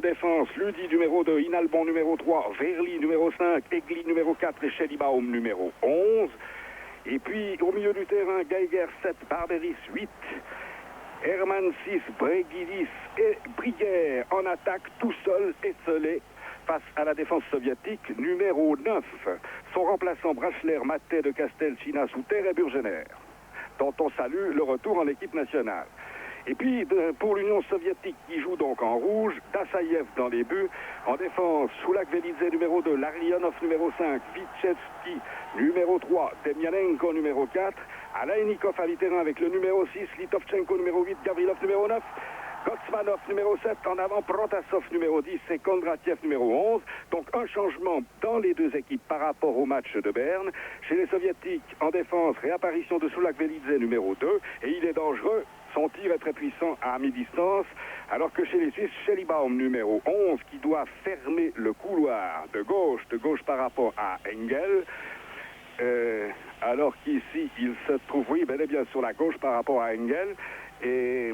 Défense, Ludi numéro 2, Inalbon numéro 3, Verly numéro 5, Egli numéro 4 et Schellibaum numéro 11. Et puis au milieu du terrain, Geiger 7, Barberis 8, Hermann 6, Bregidis et Briguer en attaque tout seul, esselé face à la défense soviétique numéro 9. Son remplaçant Brachler, Maté de Castel, China, Souter et Burgener, dont on salue le retour en équipe nationale. Et puis, pour l'Union soviétique, qui joue donc en rouge, Dassaïev dans les buts. En défense, Soulak-Velidze numéro 2, Larionov numéro 5, Vitchevski numéro 3, Demyanenko numéro 4, Alainikov à mi-terrain avec le numéro 6, Litovchenko numéro 8, Gavrilov numéro 9, Gotsmanov numéro 7, en avant Protasov numéro 10 et Kondratiev numéro 11. Donc un changement dans les deux équipes par rapport au match de Berne. Chez les soviétiques, en défense, réapparition de Soulak-Velidze numéro 2, et il est dangereux. Son tir est très puissant à mi-distance, alors que chez les Suisses, Schellibaum numéro 11, qui doit fermer le couloir de gauche par rapport à Engel, alors qu'ici, il se trouve, oui, bel et bien sur la gauche par rapport à Engel, et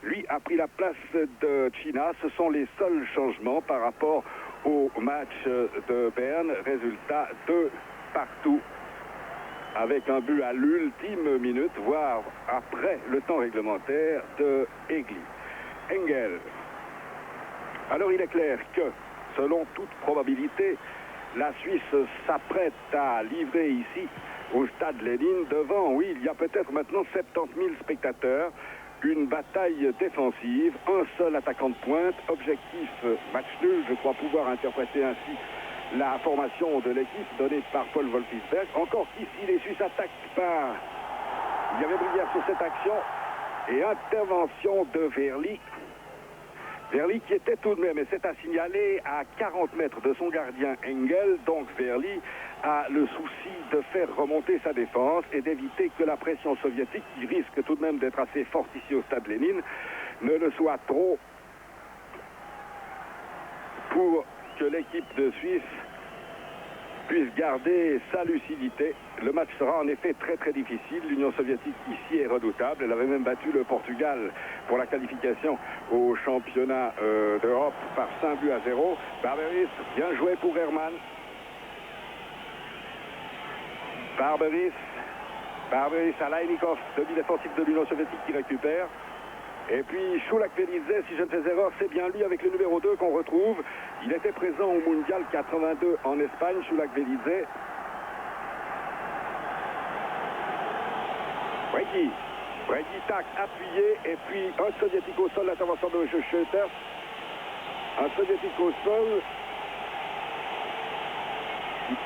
lui a pris la place de China. Ce sont les seuls changements par rapport au match de Berne. Résultat 2 partout, avec un but à l'ultime minute, voire après le temps réglementaire de Egli. Engel. Alors il est clair que, selon toute probabilité, la Suisse s'apprête à livrer ici, au stade Lénine, devant, oui, il y a peut-être maintenant 70 000 spectateurs, une bataille défensive, un seul attaquant de pointe, objectif match nul. Je crois pouvoir interpréter ainsi la formation de l'équipe donnée par Paul Wolfisberg. Encore qu'ici, les Suisses attaquent par... Il y avait Brière sur cette action. Et intervention de Verly. Verly qui était tout de même, et c'est à signaler, à 40 mètres de son gardien Engel. Donc Verly a le souci de faire remonter sa défense et d'éviter que la pression soviétique, qui risque tout de même d'être assez forte ici au stade Lénine, ne le soit trop pour que l'équipe de Suisse puisse garder sa lucidité. Le match sera en effet très très difficile. L'Union soviétique ici est redoutable. Elle avait même battu le Portugal pour la qualification au championnat d'Europe par 5-0. Barberis, bien joué pour Hermann. Barberis Alainikov, demi-défensif de l'Union soviétique qui récupère. Et puis Soulak-Velidze, si je ne fais erreur, c'est bien lui avec le numéro 2 qu'on retrouve. Il était présent au Mondial 82 en Espagne, Soulak-Velidze. Brady tac, appuyé, et puis un soviétique au sol, l'intervention de Schöter. Un soviétique au sol.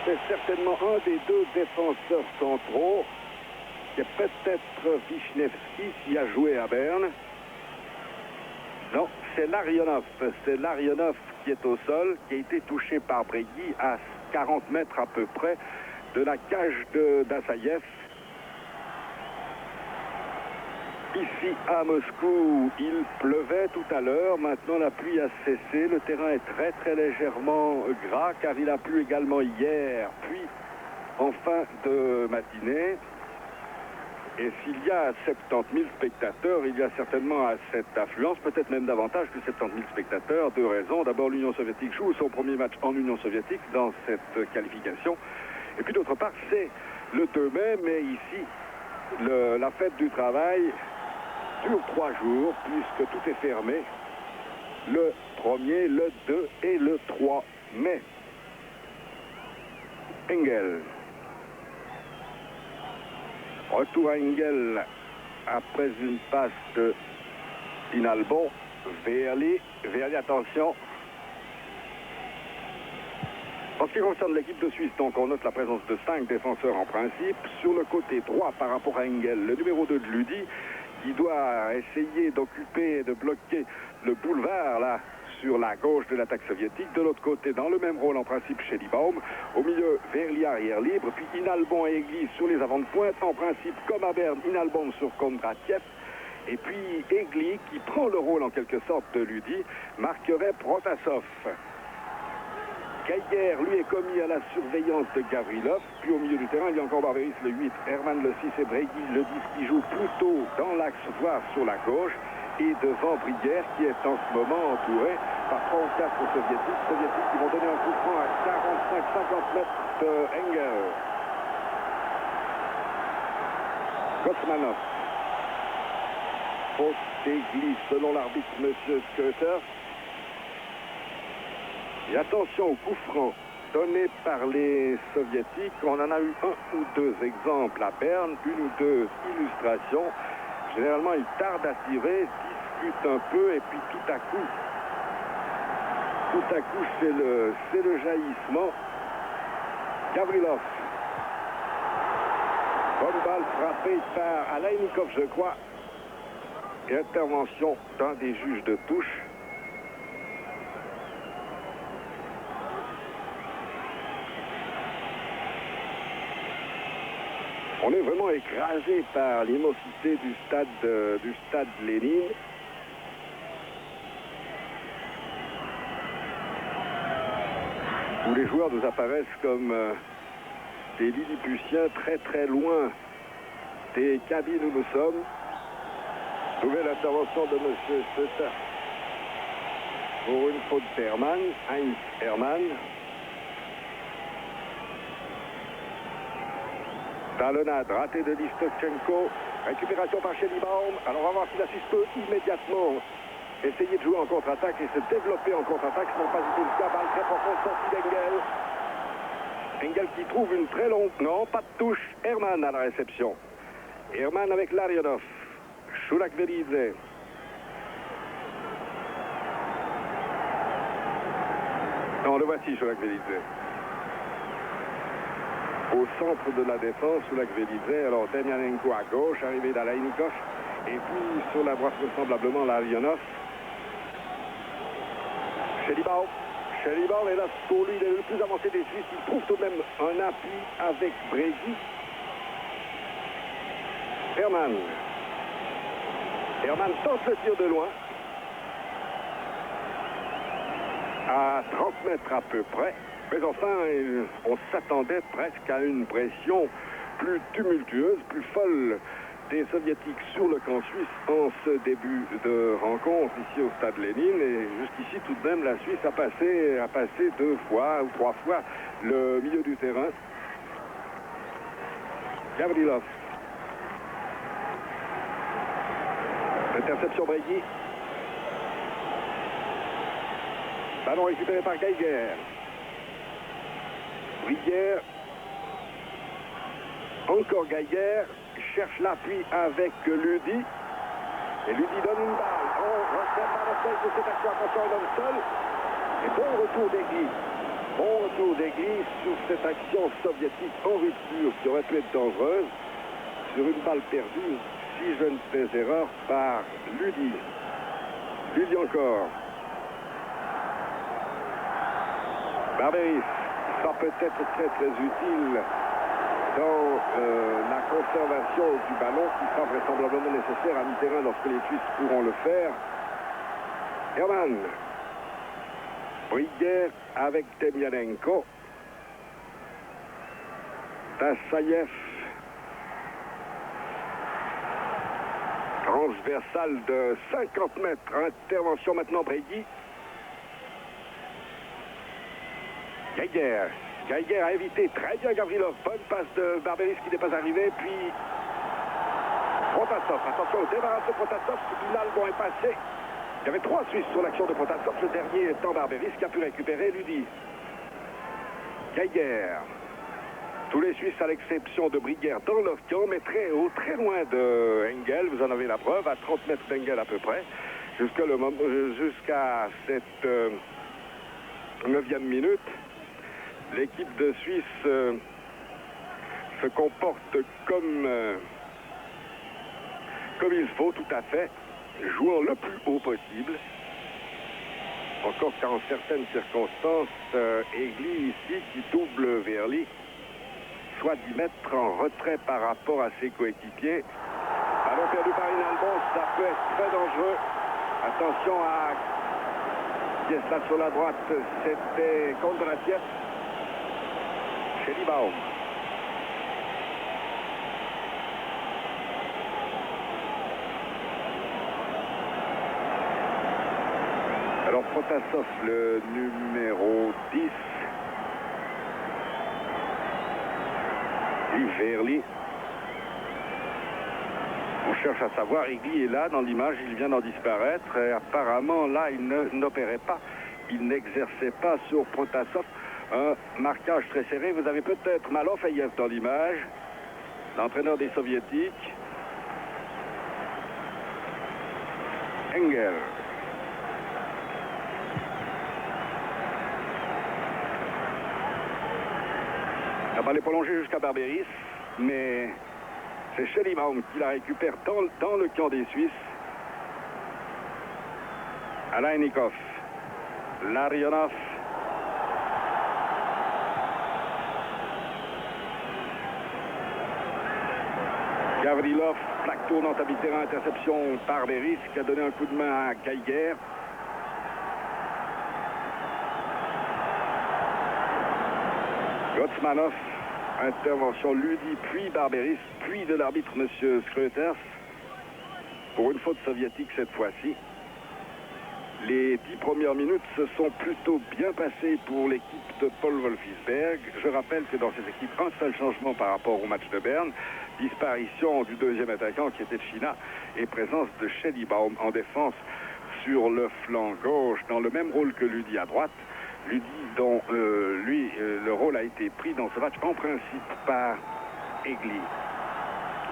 C'est certainement un des deux défenseurs centraux, qui est peut-être Vichnevski, qui a joué à Berne. Non, c'est Larionov. C'est Larionov qui est au sol, qui a été touché par Brégui à 40 mètres à peu près de la cage de Dassaïev. Ici à Moscou, il pleuvait tout à l'heure. Maintenant, la pluie a cessé. Le terrain est très très légèrement gras, car il a plu également hier, puis en fin de matinée. Et s'il y a 70 000 spectateurs, il y a certainement à cette affluence, peut-être même davantage que 70 000 spectateurs, deux raisons. D'abord, l'Union soviétique joue son premier match en Union soviétique dans cette qualification. Et puis d'autre part, c'est le 2 mai, mais ici, la fête du travail dure 3 jours, puisque tout est fermé. Le 1er, le 2 et le 3 mai. Engel. Retour à Engel après une passe de Inalbon. Verly, attention. En ce qui concerne l'équipe de Suisse, donc on note la présence de 5 défenseurs en principe. Sur le côté droit par rapport à Engel, le numéro 2 de Ludi, qui doit essayer d'occuper et de bloquer le boulevard là sur la gauche de l'attaque soviétique. De l'autre côté, dans le même rôle en principe, Schellibaum. Au milieu, Verly arrière libre, puis Inalbon et Egli sur les avant de pointe. En principe, comme à Berne, Inalbon sur Kondratiev. Et puis Egli, qui prend le rôle en quelque sorte de Ludi, marquerait Protasov. Geiger, lui, est commis à la surveillance de Gavrilov. Puis au milieu du terrain, il y a encore Barberis, le 8, Hermann, le 6 et Brégui, le 10, qui joue plutôt dans l'axe, voire sur la gauche. Et devant Briguer, qui est en ce moment entouré par 3 ou 4 soviétiques qui vont donner un coup franc à 45-50 mètres de Engel. Kosmanov. Faute et glisse selon l'arbitre, M. Sköter. Et attention au coup franc donné par les soviétiques. On en a eu un ou deux exemples à Berne, une ou deux illustrations. Généralement, ils tardent à tirer, discutent un peu et puis tout à coup, c'est le jaillissement. Gavrilov. Bonne balle frappée par Alainikov, je crois. Et intervention d'un des juges de touche. On est vraiment écrasé par l'immensité du stade Lénine. Où les joueurs nous apparaissent comme des Lilliputiens très très loin des cabines où nous sommes. Nouvelle intervention de M. Stöter pour une faute d'Hermann, Heinz Hermann. Talonnade ratée de Listochenko, récupération par Schellibaum. Alors on va voir si la Suisse peut immédiatement essayer de jouer en contre-attaque et se développer en contre-attaque. Ce n'est pas du tout le cas. Balle très profonde sortie d'Engel. Engel qui trouve une très longue... Non, pas de touche. Hermann à la réception. Hermann avec Larionov. Shulak-Velidze. Non, le voici, Shulak-Velidze. Au centre de la défense, Shulak-Velidze. Alors, Demyanenko à gauche, arrivé d'Alainikov. Et puis, sur la droite, vraisemblablement, Larionov. Schellibaum. Schellibaum est là pour lui, il est le plus avancé des Suisses. Il trouve tout de même un appui avec Brady. Hermann. Hermann tente le tir de loin. À 30 mètres à peu près. Mais enfin, on s'attendait presque à une pression plus tumultueuse, plus folle des Soviétiques sur le camp suisse en ce début de rencontre ici au stade Lénine. Et jusqu'ici, tout de même, la Suisse a passé 2 fois ou 3 fois le milieu du terrain. Gavrilov. Interception Brady. Ballon récupéré par Geiger. Briguière. Encore Geiger. Cherche l'appui avec Ludi. Et Ludi donne une balle. On retient par le sol de cette action. Attention, il donne seul. Et bon retour d'Egli. Bon retour d'Egli sur cette action soviétique en rupture qui aurait pu être dangereuse. Sur une balle perdue, si je ne fais erreur, par Ludi. Ludi encore. Barberis sera peut-être très très utile dans la conservation du ballon qui sera vraisemblablement nécessaire à mi-terrain lorsque les Suisses pourront le faire. Hermann. Briguière avec Demyanenko. Tassaïev. Transversale de 50 mètres. Intervention maintenant Brady. Geiger. Geiger a évité très bien Gavrilov. Bonne passe de Barberis qui n'est pas arrivé. Puis Protasov. Attention au débarras de Protasov. L'Allemand est passé. Il y avait 3 Suisses sur l'action de Protasov. Le dernier étant Barberis qui a pu récupérer Ludi. Geiger. Tous les Suisses à l'exception de Briguière dans leur camp, mais très haut, très loin de Engel. Vous en avez la preuve, à 30 mètres d'Engel à peu près. Jusqu'à cette 9e minute. L'équipe de Suisse se comporte comme il faut, tout à fait, jouant le plus haut possible. Encore qu'en certaines circonstances, Egli ici, qui double Verly, soit 10 mètres en retrait par rapport à ses coéquipiers. Ballon perdu par Inalbon, ça peut être très dangereux. Attention à qui est là sur la droite, c'était Kondratiev. Schellibaum. Alors Protasov, le numéro 10. Verli. On cherche à savoir, Egli est là dans l'image, il vient d'en disparaître. Et apparemment, là, il n'opérait pas, il n'exerçait pas sur Protasov un marquage très serré. Vous avez peut-être Malofeyev dans l'image, l'entraîneur des Soviétiques. Engel. La balle est prolongée jusqu'à Barberis, mais c'est Schellibaum qui la récupère dans le camp des Suisses. Alainikov, Larionov. Gavrilov, plaque tournante à mi-terrain, interception par Beris qui a donné un coup de main à Geiger. Gotsmanov, intervention Ludi, puis Barberis, puis de l'arbitre M. Schröters, pour une faute soviétique cette fois-ci. Les 10 premières minutes se sont plutôt bien passées pour l'équipe de Paul Wolfisberg. Je rappelle que dans cette équipe, un seul changement par rapport au match de Berne, disparition du deuxième attaquant qui était China et présence de Schellibaum en défense sur le flanc gauche, dans le même rôle que Ludi à droite. Ludi dont le rôle a été pris dans ce match en principe par Egli.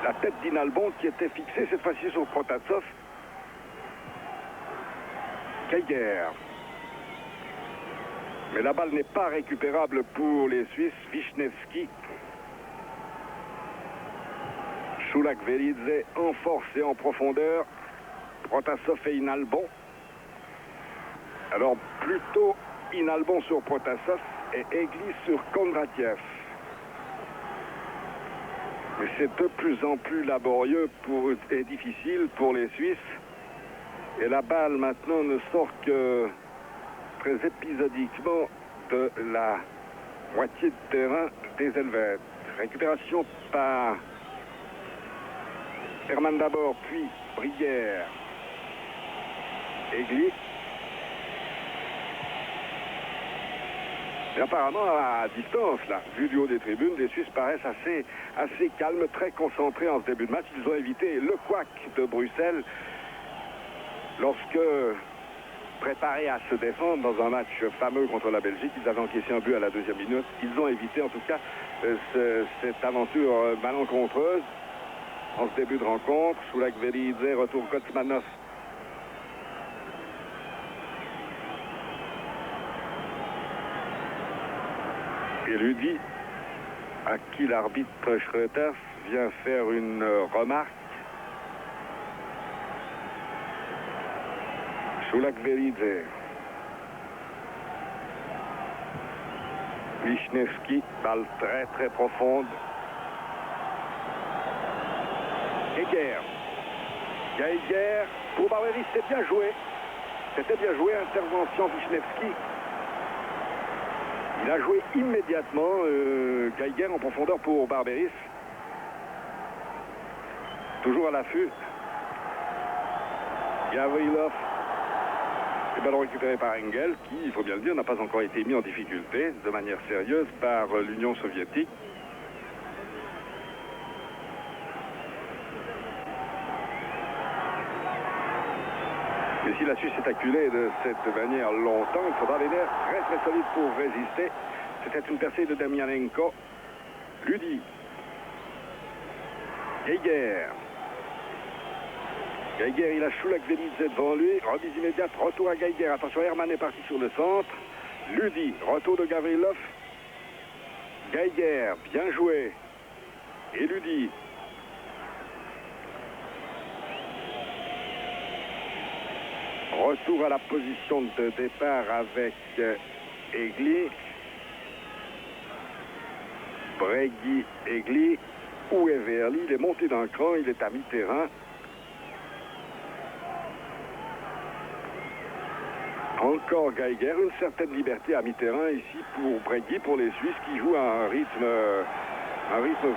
La tête d'Inalbon qui était fixée cette fois-ci sur Protasov. Geiger. Mais la balle n'est pas récupérable pour les Suisses. Wisniewski. Shulak-Velidze en force et en profondeur. Protasov et Inalbon. Alors plutôt Inalbon sur Protasov et Egli sur Kondratiev. Mais c'est de plus en plus laborieux et difficile pour les Suisses. Et la balle maintenant ne sort que très épisodiquement de la moitié de terrain des Helvètes. Récupération par Hermann d'abord, puis Brière. Egli. Et apparemment, à distance, là, vu du haut des tribunes, les Suisses paraissent assez calmes, très concentrés en ce début de match. Ils ont évité le couac de Bruxelles lorsque, préparés à se défendre dans un match fameux contre la Belgique, ils avaient encaissé un but à la deuxième minute. Ils ont évité en tout cas cette aventure malencontreuse en ce début de rencontre. Shulak-Velidze, retour Gotsmanov. Et Ludi, à qui l'arbitre Schröters vient faire une remarque. Shulak-Velidze. Wisniewski, balle très très profonde. Geiger. Geiger pour Barberis, c'était bien joué. C'était bien joué, intervention Wisniewski. Il a joué immédiatement Geiger en profondeur pour Barberis. Toujours à l'affût. Gavrilov. Et ballon récupéré par Engel, qui, il faut bien le dire, n'a pas encore été mis en difficulté de manière sérieuse par l'Union soviétique. Et si la Suisse est acculée de cette manière longtemps, il faudra des nerfs très très solides pour résister. C'était une percée de Demianenko. Ludi. Geiger. Geiger, il a Shulak-Velidze devant lui. Remise immédiate, retour à Geiger. Attention, Hermann est parti sur le centre. Ludi, retour de Gavrilov. Geiger, bien joué. Et Ludi. Retour à la position de départ avec Egli. Bregui, Egli. Où est Verli? Il est monté d'un cran, il est à mi-terrain. Encore Geiger, une certaine liberté à mi-terrain ici pour Bregui, pour les Suisses qui jouent à un rythme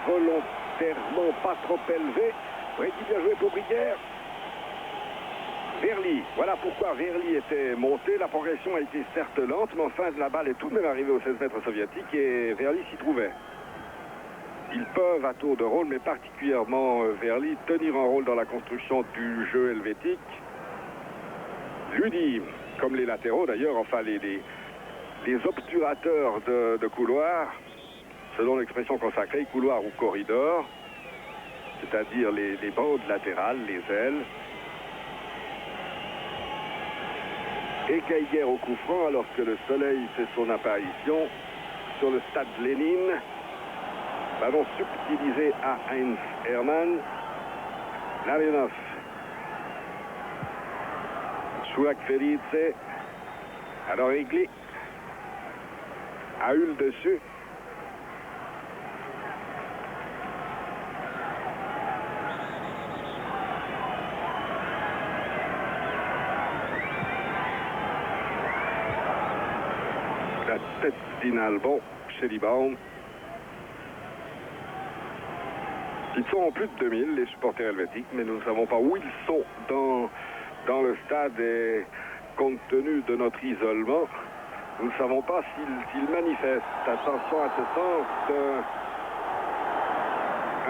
volontairement pas trop élevé. Bregui bien joué pour Brière. Verly, voilà pourquoi Verly était monté. La progression a été certes lente, mais enfin la balle est tout de même arrivée aux 16 mètres soviétiques et Verly s'y trouvait. Ils peuvent à tour de rôle, mais particulièrement Verly, tenir un rôle dans la construction du jeu helvétique. Ludi, comme les latéraux d'ailleurs, enfin les obturateurs de couloir, selon l'expression consacrée, couloir ou corridor, c'est-à-dire les bandes latérales, les ailes. Et Geiger au coup franc alors que le soleil fait son apparition sur le stade Lénine. Ballon subtilisé à Heinz Hermann. Larionov. Chouak Felice. Alors Igli. A eu le dessus. La tête d'Inalbon chez Libaum. Ils sont en plus de 2000, les supporters helvétiques, mais nous ne savons pas où ils sont dans le stade et compte tenu de notre isolement, nous ne savons pas s'ils manifestent. Attention à ce sens.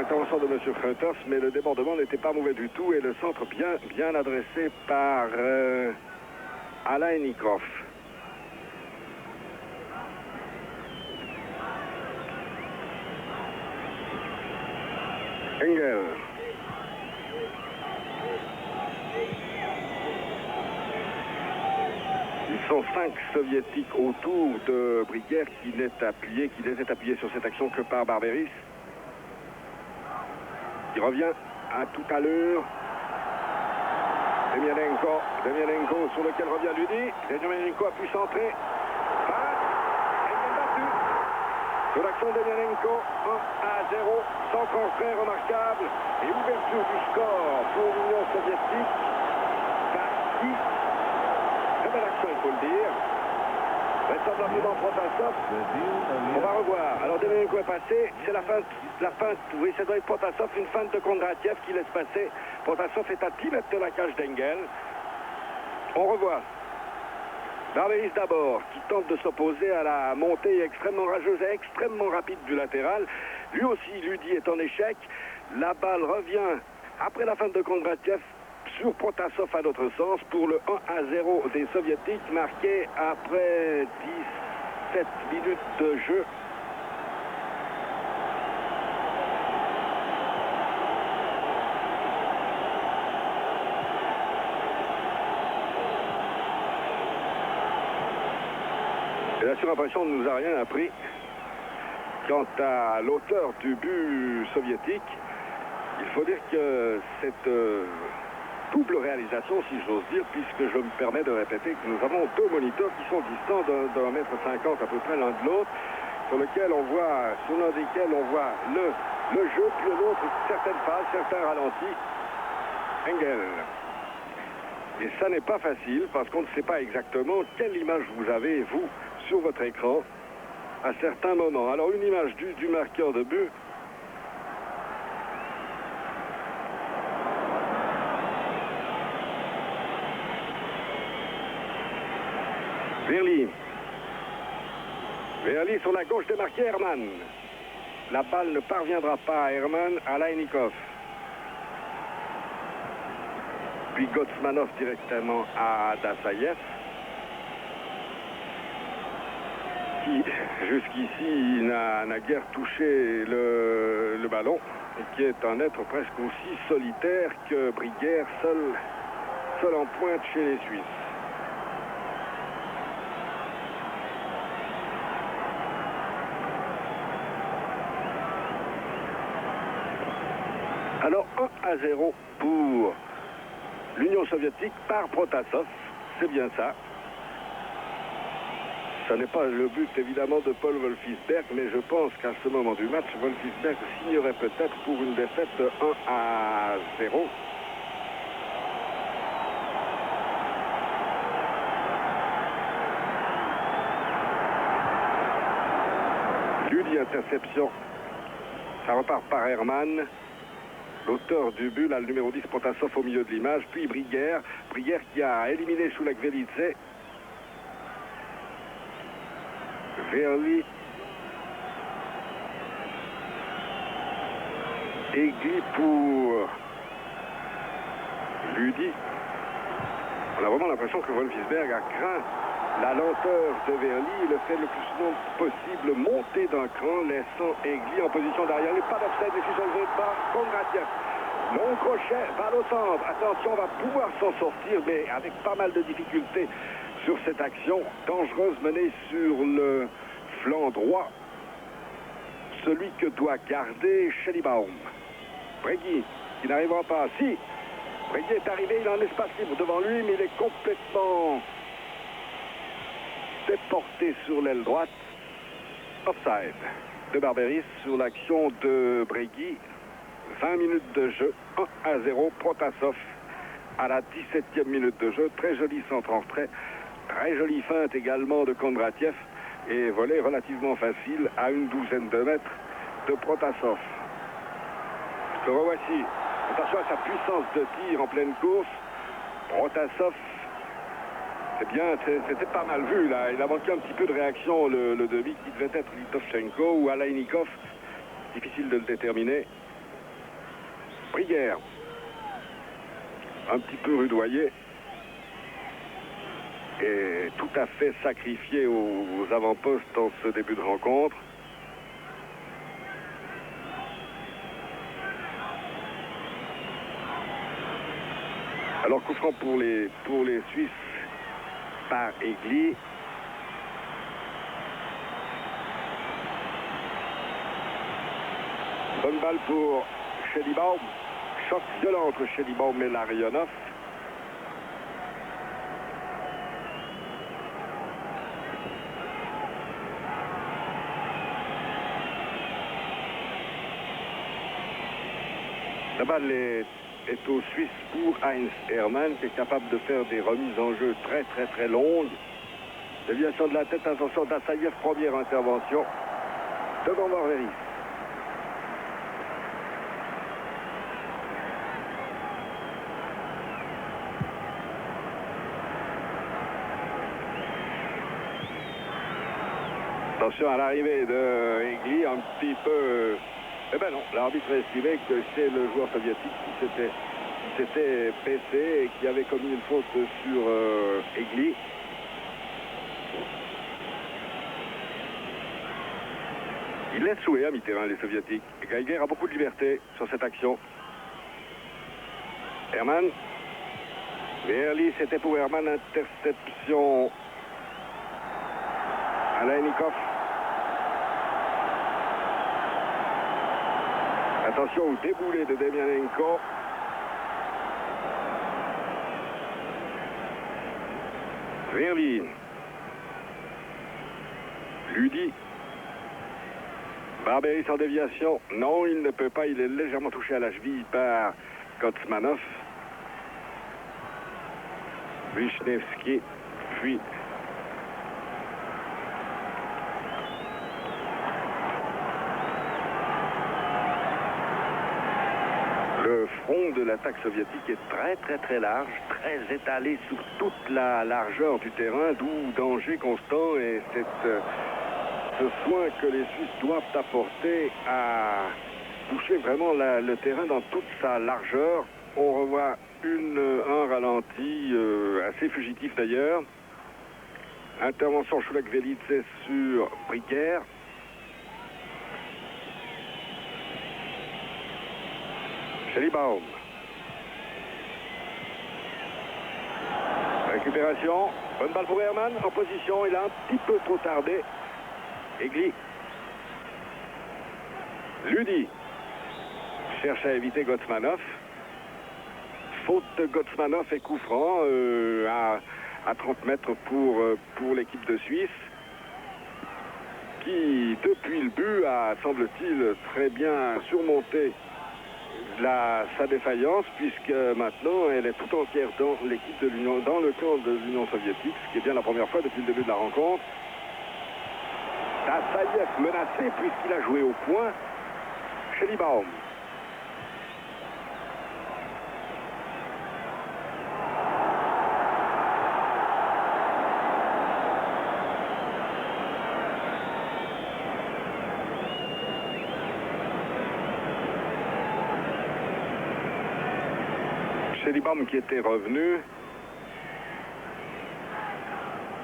Intervention de M. Freuters, mais le débordement n'était pas mauvais du tout et le centre bien adressé par Alain Nikov. Engel. Ils sont 5 soviétiques autour de Briguère qui n'était appuyé sur cette action que par Barberis. Il revient à tout à l'heure. Demianenko sur lequel revient Ludi. Demianenko a pu centrer. Sur l'action de Demianenko, 1-0, centre en frais remarquable et ouverture du score pour l'Union soviétique. Parti. Très belle action, il faut le dire. Vraisemblablement Protasov. On va revoir. Alors Demianenko est passé. C'est la feinte. Oui, ça doit être Protasov. Une feinte de Kondratiev qui laisse passer. Protasov est à 10 mètres de la cage d'Engel. On revoit. Barberis d'abord, qui tente de s'opposer à la montée extrêmement rageuse et extrêmement rapide du latéral. Lui aussi, Ludi est en échec. La balle revient après la fin de Kondratiev sur Protasov à notre sens pour le 1-0 des Soviétiques, marqué après 17 minutes de jeu. Et la surimpression ne nous a rien appris. Quant à l'auteur du but soviétique, il faut dire que cette double réalisation, si j'ose dire, puisque je me permets de répéter que nous avons 2 moniteurs qui sont distants d'1,50 m à peu près l'un de l'autre, sur l'un desquels on voit le jeu, puis l'autre certaines phases, certains ralentis. Engel. Et ça n'est pas facile parce qu'on ne sait pas exactement quelle image vous avez, vous, sur votre écran à certains moments. Alors une image du marqueur de but. Verly sur la gauche démarqué Hermann. La balle ne parviendra pas à Hermann, à Lainikov. Puis Gotsmanov directement à Dassaïev, qui jusqu'ici n'a guère touché le ballon et qui est un être presque aussi solitaire que Briguère, seul en pointe chez les Suisses. Alors 1-0 pour l'Union soviétique par Protasov, c'est bien ça. Ce n'est pas le but évidemment de Paul Wolfisberg, mais je pense qu'à ce moment du match, Wolfisberg signerait peut-être pour une défaite de 1-0. Ludi, interception. Ça repart par Hermann. l'auteur du but, là, le numéro 10, Protasov au milieu de l'image, puis Briguère qui a éliminé Choulak-Velidze. Verly, Egli pour Ludi. On a vraiment l'impression que Wolfsberg a craint la lenteur de Verly, le fait le plus souvent possible monter d'un cran, laissant Egli en position d'arrière. Il n'est pas d'offside, mais si levé par Kondratiev. Long crochet, balle au centre. Attention, on va pouvoir s'en sortir, mais avec pas mal de difficultés sur cette action dangereuse menée sur le flanc droit. Celui que doit garder Schellibaum. Bregui, qui n'arrivera pas. Si, Bregui est arrivé, il a un espace libre devant lui, mais il est complètement déporté sur l'aile droite. Offside de Barberis sur l'action de Bregui. 20 minutes de jeu, 1-0, Protasov à la 17e minute de jeu. Très joli centre en retrait, très jolie feinte également de Kondratiev et volée relativement facile à une douzaine de mètres de Protasov. Le revoici. Attention à sa puissance de tir en pleine course. Protasov, c'est bien, c'était pas mal vu là. Il a manqué un petit peu de réaction, le demi qui devait être Litovchenko ou Alainikov. Difficile de le déterminer. Briguère, un petit peu rudoyé et tout à fait sacrifié aux avant-postes dans ce début de rencontre. Alors coup franc pour les Suisses par Egli. Bonne balle pour Schellibaum. Choc violent entre Schellibaum et Larionov. La balle est aux Suisses pour Heinz Hermann, qui est capable de faire des remises en jeu très longues. Déviation de la tête, attention d'Assaïev, première intervention devant Barberis. Attention à l'arrivée de Egli, un petit peu... Eh ben non, l'arbitre a estimé que c'est le joueur soviétique qui s'était baissé et qui avait commis une faute sur Egli. Il laisse jouer à mi-terrain les soviétiques. Geiger a beaucoup de liberté sur cette action. Hermann. Verly, c'était pour Hermann, interception. Alainikov. Attention au déboulé de Demianenko. Verly. Ludi. Barberis en déviation. Non, il ne peut pas. Il est légèrement touché à la cheville par Gotsmanov. Wisniewski. Puis le front de l'attaque soviétique est très large, très étalé sur toute la largeur du terrain, d'où danger constant et ce soin que les Suisses doivent apporter à toucher vraiment le terrain dans toute sa largeur. On revoit un ralenti assez fugitif d'ailleurs. Intervention Choulak-Velidze sur Briguère. Schellibaum. Récupération. Bonne balle pour Hermann. En position. Il a un petit peu trop tardé. Egli. Ludi. Cherche à éviter Gotsmanov. Faute de Gotsmanov et coup franc à 30 mètres pour l'équipe de Suisse. Qui, depuis le but, a, semble-t-il, très bien surmonté sa défaillance, puisque maintenant elle est tout entière dans l'équipe de l'Union, dans le camp de l'Union soviétique, ce qui est bien la première fois depuis le début de la rencontre. Assaïev menacé puisqu'il a joué au point. Schellibaum. Schellibaum qui était revenu.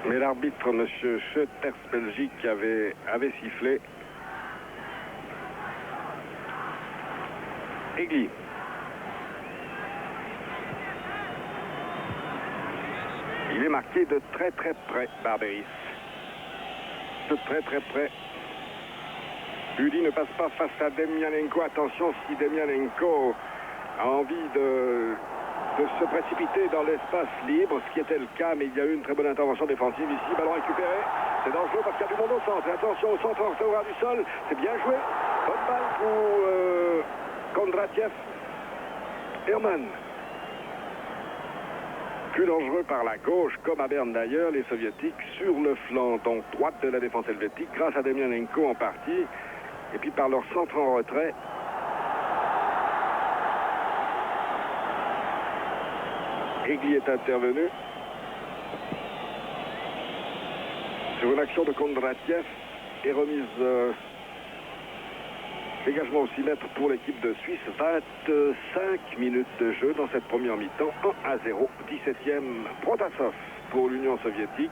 Mais l'arbitre, M. Schoeters, Belgique, avait sifflé. Egli. Il est marqué de très très près, Barberis. De très très près. Uli ne passe pas face à Demianenko. Attention, si Demianenko a envie de se précipiter dans l'espace libre, ce qui était le cas, mais il y a eu une très bonne intervention défensive ici. Ballon récupéré. C'est dangereux parce qu'il y a du monde au centre. Et attention au centre, on recevra du sol. C'est bien joué. Bonne balle pour Kondratiev. Herman. Plus dangereux par la gauche, comme à Berne d'ailleurs, les soviétiques sur le flanc, donc droite de la défense helvétique, grâce à Demianenko en partie, et puis par leur centre en retrait. Egli est intervenu sur une action de Kondratiev et remise dégagement au 6 mètres pour l'équipe de Suisse. 25 minutes de jeu dans cette première mi-temps. 1-0, 17e Protasov pour l'Union soviétique.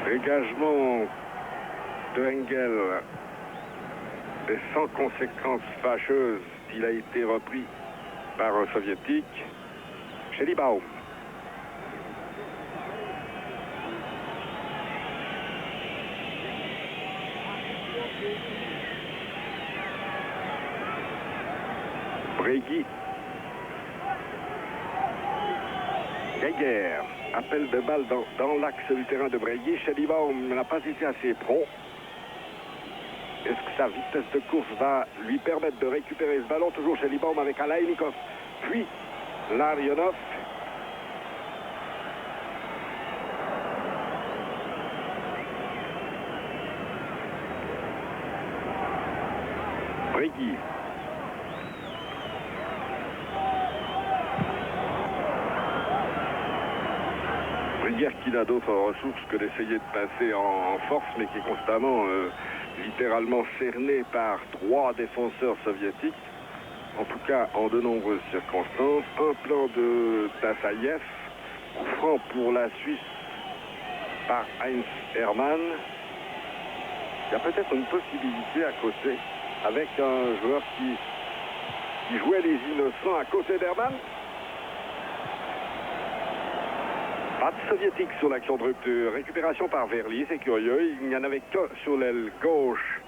Dégagement de Engel est sans conséquences fâcheuses. Il a été repris par un soviétique. Schellibaum. Breguy. Geiger. Appel de balle dans l'axe du terrain de Breguy. Schellibaum n'a pas été assez prompt. Est-ce que sa vitesse de course va lui permettre de récupérer ce ballon? Toujours Schellibaum avec Alainikov. Puis Larionov. Breguy. Brière qui n'a d'autres ressources que d'essayer de passer en force, mais qui est constamment, littéralement cerné par 3 défenseurs soviétiques, en tout cas en de nombreuses circonstances. Un plan de Tassaïev, coup franc pour la Suisse par Heinz Hermann. Il y a peut-être une possibilité à côté, avec un joueur qui jouait les innocents à côté d'Hermann. Pas de soviétique sur l'action de rupture. Récupération par Verly, c'est curieux. Il n'y en avait que sur l'aile gauche,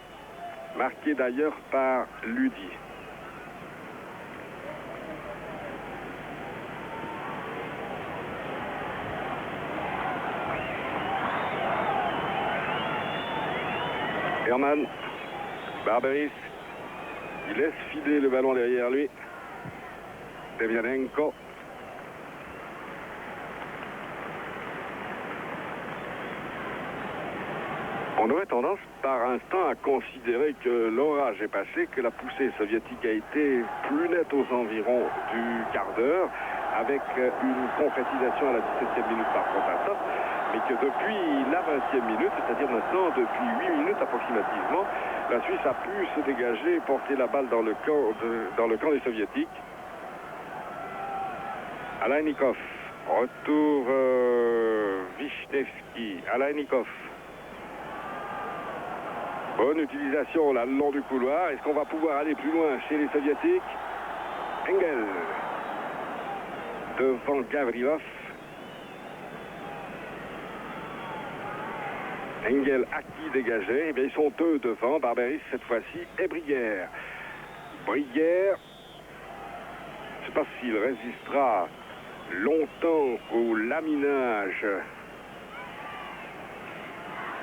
marqué d'ailleurs par Ludi. Hermann, Barberis, il laisse filer le ballon derrière lui. Demianenko. On aurait tendance par instant à considérer que l'orage est passé, que la poussée soviétique a été plus nette aux environs du quart d'heure, avec une concrétisation à la 17e minute par Protasov, mais que depuis la 20e minute, c'est-à-dire maintenant depuis 8 minutes approximativement, la Suisse a pu se dégager et porter la balle dans le camp des soviétiques. Alainikov, retour Wisniewski, Alainikov. Bonne utilisation là, le long du couloir. Est-ce qu'on va pouvoir aller plus loin chez les soviétiques? Engel devant Gavrilov. Engel acquis dégagé. Eh bien, ils sont 2 devant. Barberis cette fois-ci et Brière. Brière, je ne sais pas s'il résistera longtemps au laminage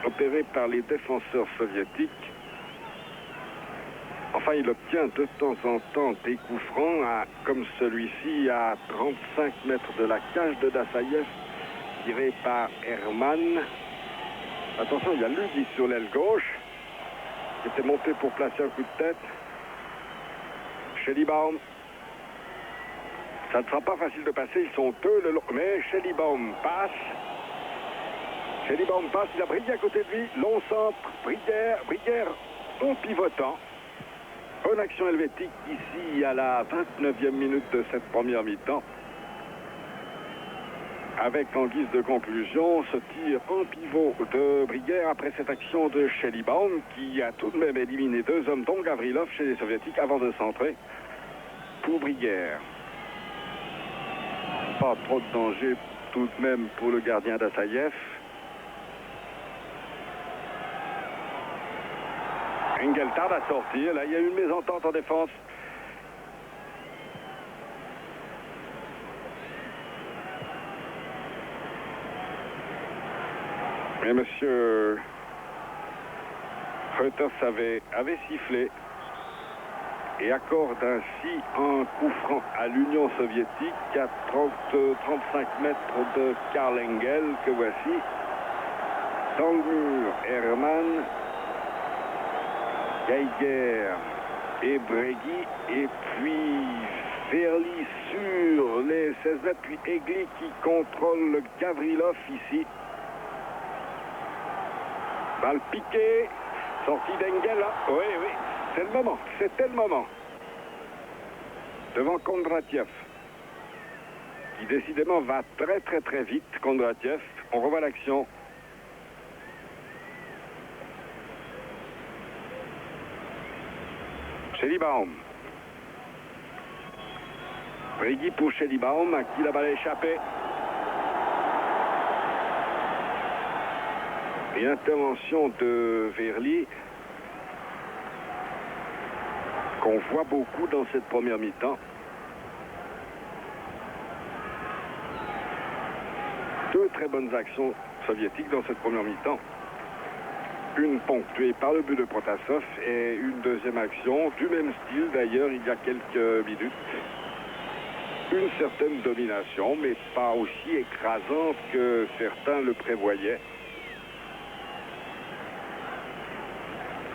opéré par les défenseurs soviétiques. Enfin, il obtient de temps en temps des coups francs, comme celui-ci à 35 mètres de la cage de Dassaïev, tiré par Hermann. Attention, il y a Ludi sur l'aile gauche, qui était monté pour placer un coup de tête. Schellibaum. Ça ne sera pas facile de passer, ils sont 2 le long. Mais Schellibaum passe. Schellibaum passe, il a Brière à côté de lui, long centre, Brière en pivotant. Bonne action helvétique ici à la 29e minute de cette première mi-temps. Avec en guise de conclusion ce tir en pivot de Briguère après cette action de Schellibaum qui a tout de même éliminé 2 hommes dont Gavrilov chez les Soviétiques avant de centrer pour Briguère. Pas trop de danger tout de même pour le gardien d'Assaïev. Engel tarde à sortir. Là, il y a eu une mésentente en défense. Et monsieur Reuters avait sifflé et accorde ainsi un coup franc à l'Union soviétique à 35 mètres de Karl Engel que voici. Dans le mur, Hermann, Geiger et Bregui, et puis Verly sur les 16 mètres, puis Egli qui contrôle le Gavrilov ici. Balle piquée, sortie d'Engel, là. Oui, c'est le moment, c'était le moment. Devant Kondratiev, qui décidément va très très très vite, Kondratiev. On revoit l'action. Schellibaum. Brigui pour Schellibaum, à qui la balle a échappé. Et intervention de Verly, qu'on voit beaucoup dans cette première mi-temps. 2 très bonnes actions soviétiques dans cette première mi-temps. Une ponctuée par le but de Protasov et une deuxième action du même style d'ailleurs il y a quelques minutes. Une certaine domination, mais pas aussi écrasante que certains le prévoyaient.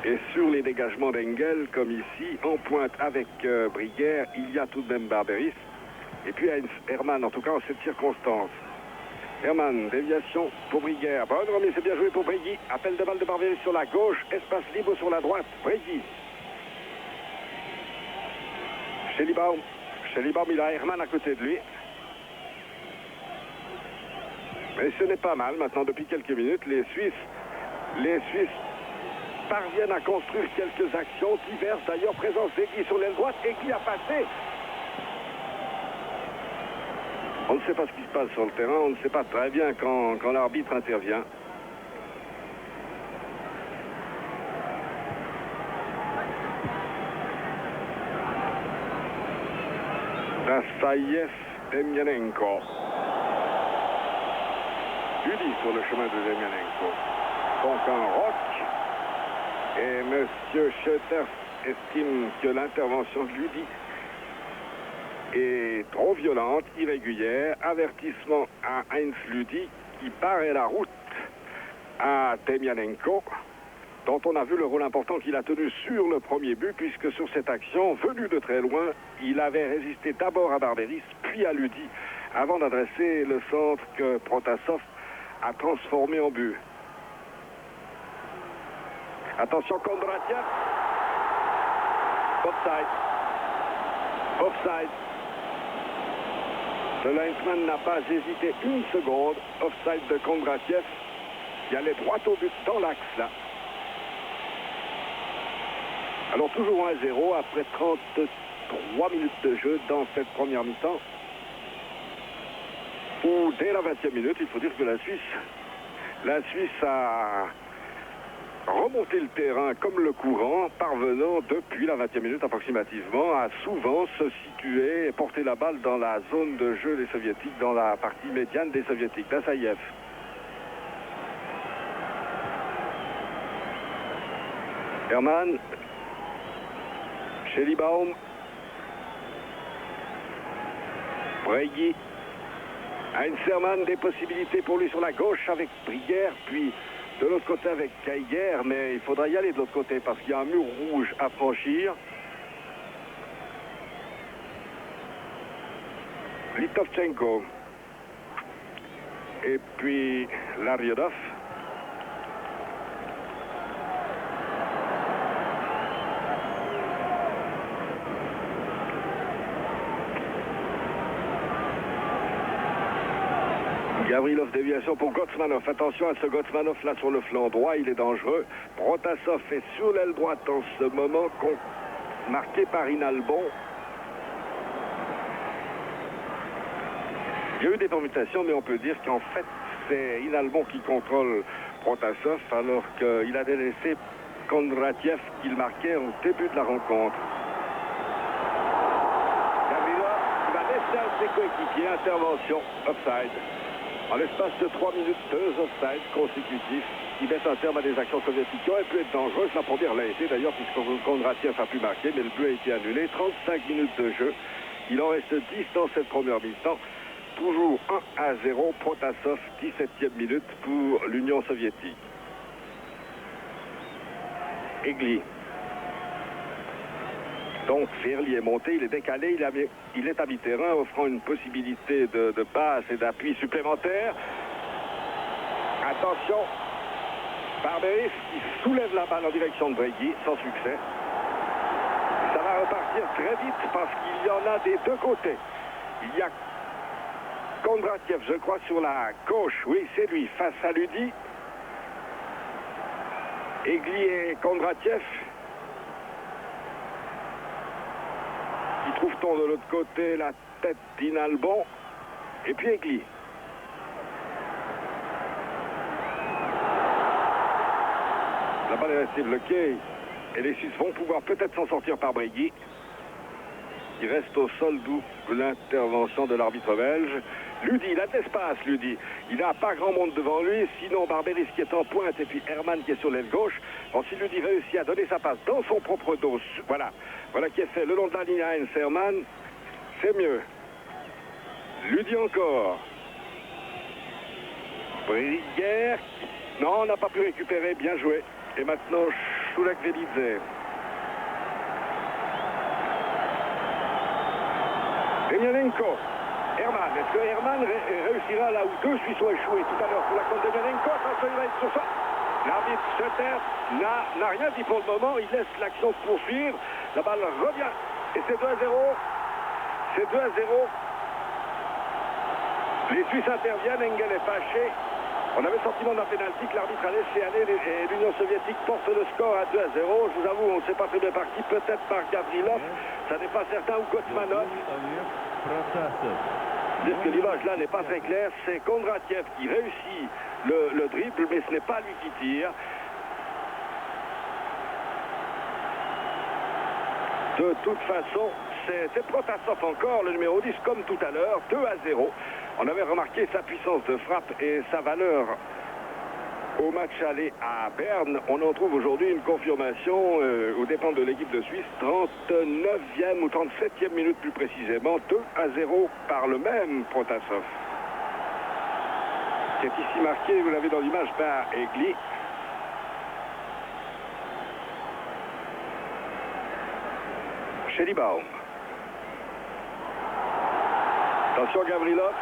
Et sur les dégagements d'Engel, comme ici, en pointe avec Briguère, il y a tout de même Barberis. Et puis Hermann, en tout cas en cette circonstance. Hermann, déviation pour Briguère. Bonne remise, c'est bien joué pour Brigui. Appel de balle de Barberis sur la gauche, espace libre sur la droite. Brigui. Schellibaum, il a Hermann à côté de lui. Mais ce n'est pas mal maintenant depuis quelques minutes. Les Suisses parviennent à construire quelques actions diverses. D'ailleurs, présence d'Egli sur l'aile droite. Egli a passé. On ne sait pas ce qui se passe sur le terrain. On ne sait pas très bien quand l'arbitre intervient. Assaïev, Demyanenko. Ludi sur le chemin de Demyanenko. Donc un rock. Et M. Schoeters estime que l'intervention de Ludi est trop violente, irrégulière. Avertissement à Heinz Ludi qui barrait la route à Demyanenko, dont on a vu le rôle important qu'il a tenu sur le premier but, puisque sur cette action, venu de très loin, il avait résisté d'abord à Barberis, puis à Ludi, avant d'adresser le centre que Protasov a transformé en but. Attention, Kondratiev. Offside. Le linesman n'a pas hésité une seconde. Offside de Kondratiev, qui allait droit au but dans l'axe là. Alors toujours 1-0 après 33 minutes de jeu dans cette première mi-temps. Où dès la 20e minute, il faut dire que la Suisse a remonté le terrain comme le courant, parvenant depuis la 20e minute approximativement à souvent se situer et porter la balle dans la zone de jeu des Soviétiques, dans la partie médiane des Soviétiques. D'Assaïev. Hermann. Schellibaum. Bregui. Heinz Hermann, des possibilités pour lui sur la gauche avec Briguère, puis de l'autre côté avec Geiger, mais il faudra y aller de l'autre côté parce qu'il y a un mur rouge à franchir. Litovchenko. Et puis Laryodov. Gavrilov, déviation pour Gotsmanov. Attention à ce Gotsmanov là sur le flanc droit, il est dangereux. Protasov est sur l'aile droite en ce moment, marqué par Inalbon. Il y a eu des permutations, mais on peut dire qu'en fait, c'est Inalbon qui contrôle Protasov, alors qu'il avait laissé Kondratiev qu'il marquait au début de la rencontre. Gavrilov, il va laisser à ses coéquipiers, intervention, offside. En l'espace de 3 minutes, 2 offsides consécutifs qui mettent un terme à des actions soviétiques qui auraient pu être dangereuses. La première l'a été d'ailleurs, puisque Kondratiev a pu marquer, mais le but a été annulé. 35 minutes de jeu. Il en reste 10 dans cette première mi-temps. Toujours 1-0, Protasov, 17e minute pour l'Union soviétique. Egli. Donc Ferli est monté, il est décalé, il est à mi-terrain, offrant une possibilité de passe et d'appui supplémentaire. Attention, Barberis qui soulève la balle en direction de Bregui, sans succès. Ça va repartir très vite parce qu'il y en a des deux côtés. Il y a Kondratiev, je crois, sur la gauche. Oui, c'est lui, face à Ludi. Egli et Kondratiev. Qui trouve-t-on de l'autre côté? La tête d'Inalbon. Et puis Egli. La balle est restée bloquée. Et les Suisses vont pouvoir peut-être s'en sortir par Bregui. Il reste au sol, d'où l'intervention de l'arbitre belge. Ludi, il a de l'espace, Ludi. Il n'a pas grand monde devant lui, sinon Barberis qui est en pointe et puis Hermann qui est sur l'aile gauche. Bon, si Ludi réussit à donner sa passe dans son propre dos, voilà qui est fait le long de la ligne à Heinz Hermann, c'est mieux. Ludi encore. Briguer, non, on n'a pas pu récupérer, bien joué. Et maintenant, Shulak Velidze. Emelianenko. Hermann, est-ce que Hermann réussira là où deux Suisses ont échoué tout à l'heure pour la compte d'Emelianenko? Attention, il va être sur ça. L'arbitre Sutter n'a rien dit pour le moment. Il laisse l'action se poursuivre. La balle revient. Et c'est 2-0. C'est 2-0. Les Suisses interviennent. Engel est fâché. On avait le sentiment d'un pénalty que l'arbitre a laissé aller et l'Union soviétique porte le score à 2-0. Je vous avoue, on ne sait pas très bien par qui. Peut-être par Gavrilov. Ça n'est pas certain. Ou Gotsmanov. Dire que l'image là n'est pas très claire. C'est Kondratiev qui réussit le dribble, mais ce n'est pas lui qui tire. De toute façon, c'est Protasov encore, le numéro 10, comme tout à l'heure, 2-0. On avait remarqué sa puissance de frappe et sa valeur au match aller à Berne. On en trouve aujourd'hui une confirmation aux dépens de l'équipe de Suisse, 39e ou 37e minute plus précisément, 2-0 par le même Protasov. Qui est ici marqué, vous l'avez dans l'image, par Egli. Schellibaum. Attention Gavrilov.